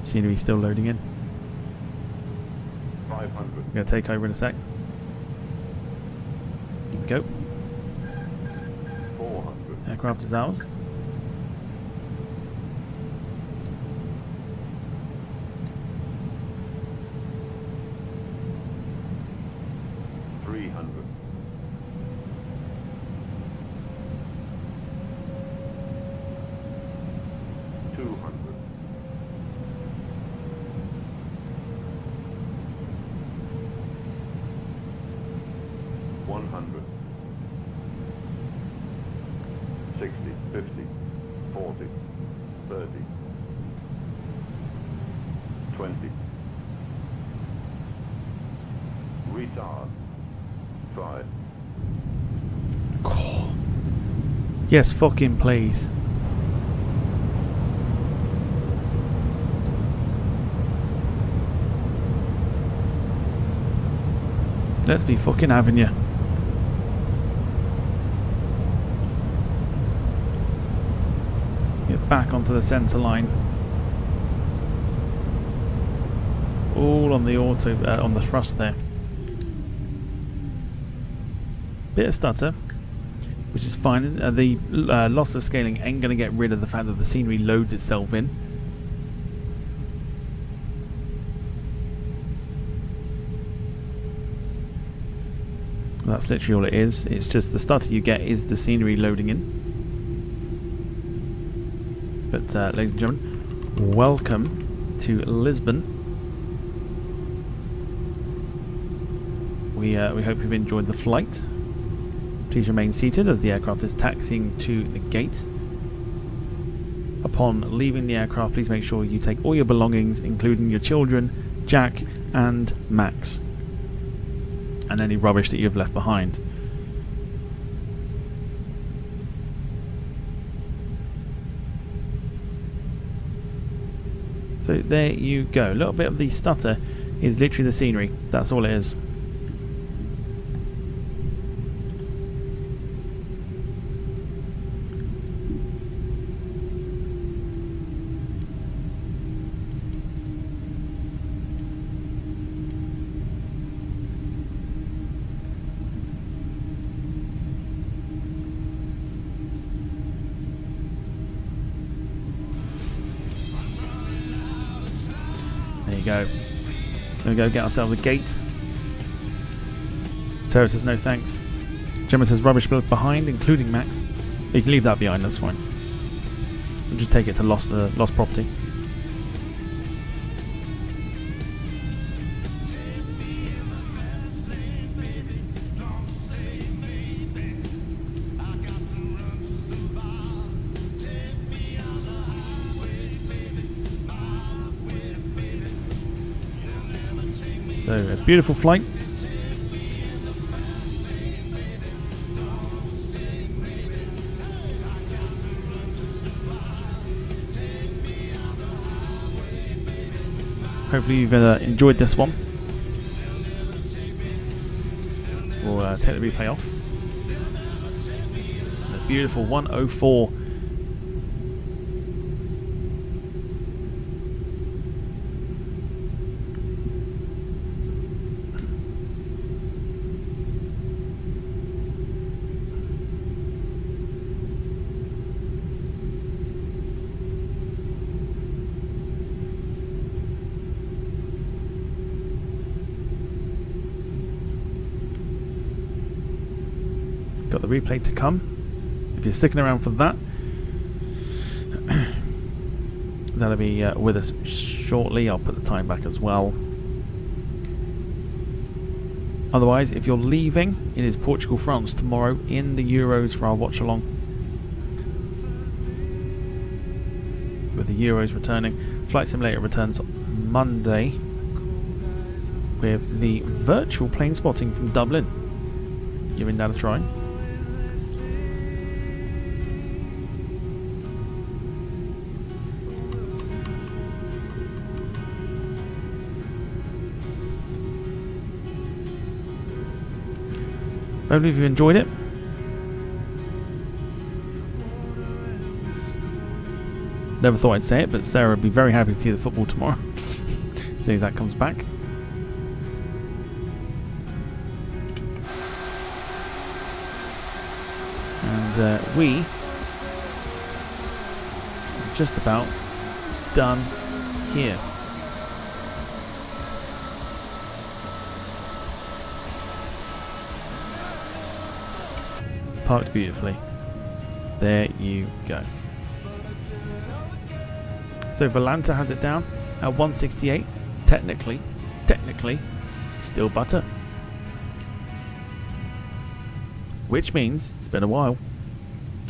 Scenery still loading in. 500. I'm going to take over in a sec. Here we go. 400. Aircraft is ours. 300. 200. 100. 60, 50, 40, 30, 20. Retard. 5. Yes, fucking please. Let's be fucking having you. Get back onto the centre line. All on the auto, on the thrust there. Bit of stutter, which is fine. The loss of scaling ain't going to get rid of the fact that the scenery loads itself in. That's literally all it is. It's just the starter you get is the scenery loading in. But ladies and gentlemen, welcome to Lisbon. We hope you've enjoyed the flight. Please remain seated as the aircraft is taxiing to the gate. Upon leaving the aircraft, please make sure you take all your belongings, including your children, Jack and Max, and any rubbish that you've left behind. So there you go. A little bit of the stutter is literally the scenery. That's all it is. There you go. There we go, get ourselves a gate. Sarah says no thanks. Gemma says rubbish left behind, including Max. You can leave that behind, that's fine. We'll just take it to lost property. So, a beautiful flight. Hopefully you've enjoyed this one. We'll take the replay off. A beautiful 104. Got the replay to come. If you're sticking around for that, that'll be with us shortly. I'll put the time back as well. Otherwise, if you're leaving, it is Portugal, France tomorrow in the Euros for our watch along. With the Euros returning, Flight Simulator returns Monday with the virtual plane spotting from Dublin. Giving that a try. Hopefully you've enjoyed it. Never thought I'd say it, but Sarah would be very happy to see the football tomorrow. As soon as that comes back. And we are just about done here. Parked beautifully. There you go. So Volanta has it down at 168. Technically, still butter. Which means it's been a while.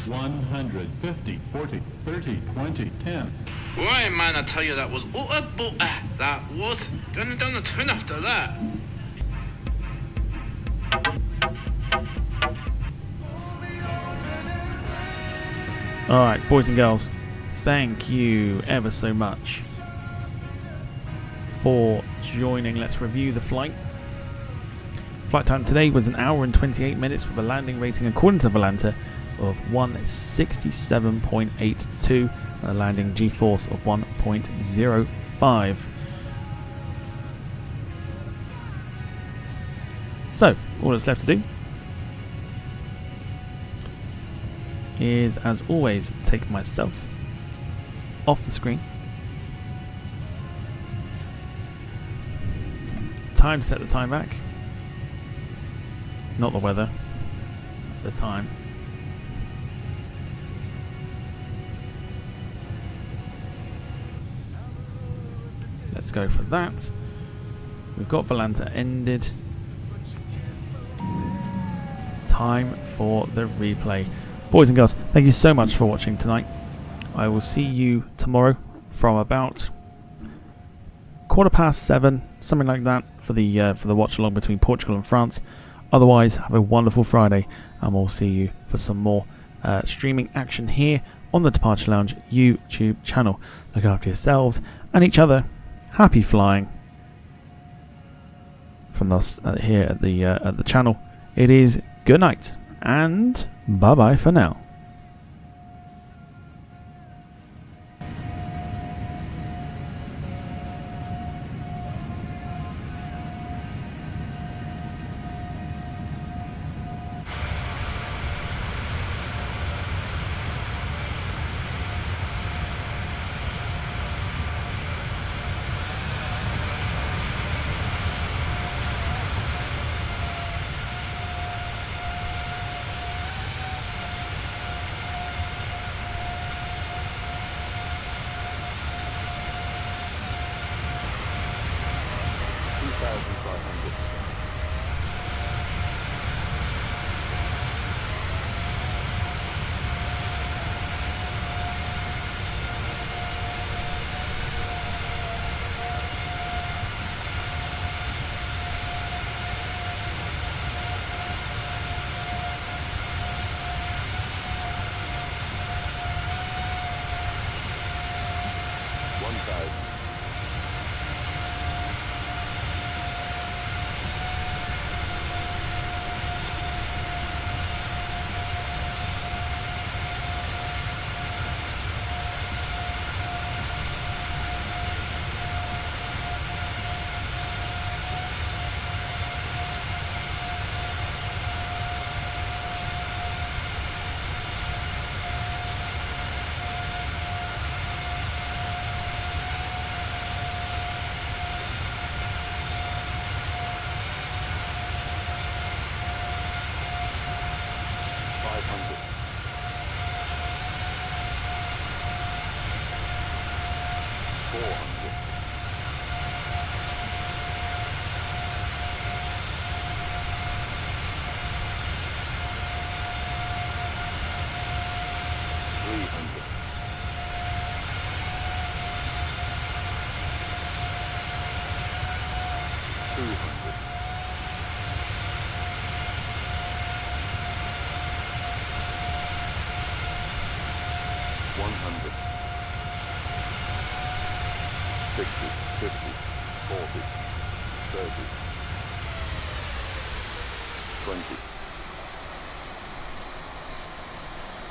150, 40, 30, 20, 10. Why, man, I tell you, that was utter butter. That was. Going down the tune after that. Alright, boys and girls, thank you ever so much for joining. Let's review the flight. Flight time today was 1 hour and 28 minutes with a landing rating according to Volanta of 167.82 and a landing G-force of 1.05. So, all that's left to do is, as always, take myself off the screen. Time to set the time back. Not the weather. The time. Let's go for that. We've got Volanta ended. Time for the replay. Boys and girls, thank you so much for watching tonight. I will see you tomorrow from about 7:15, something like that, for the watch along between Portugal and France. Otherwise, have a wonderful Friday, and we'll see you for some more streaming action here on the Departure Lounge YouTube channel. Look after yourselves and each other. Happy flying from us here at the channel. It is good night and bye bye for now.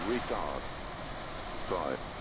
Retard. 5.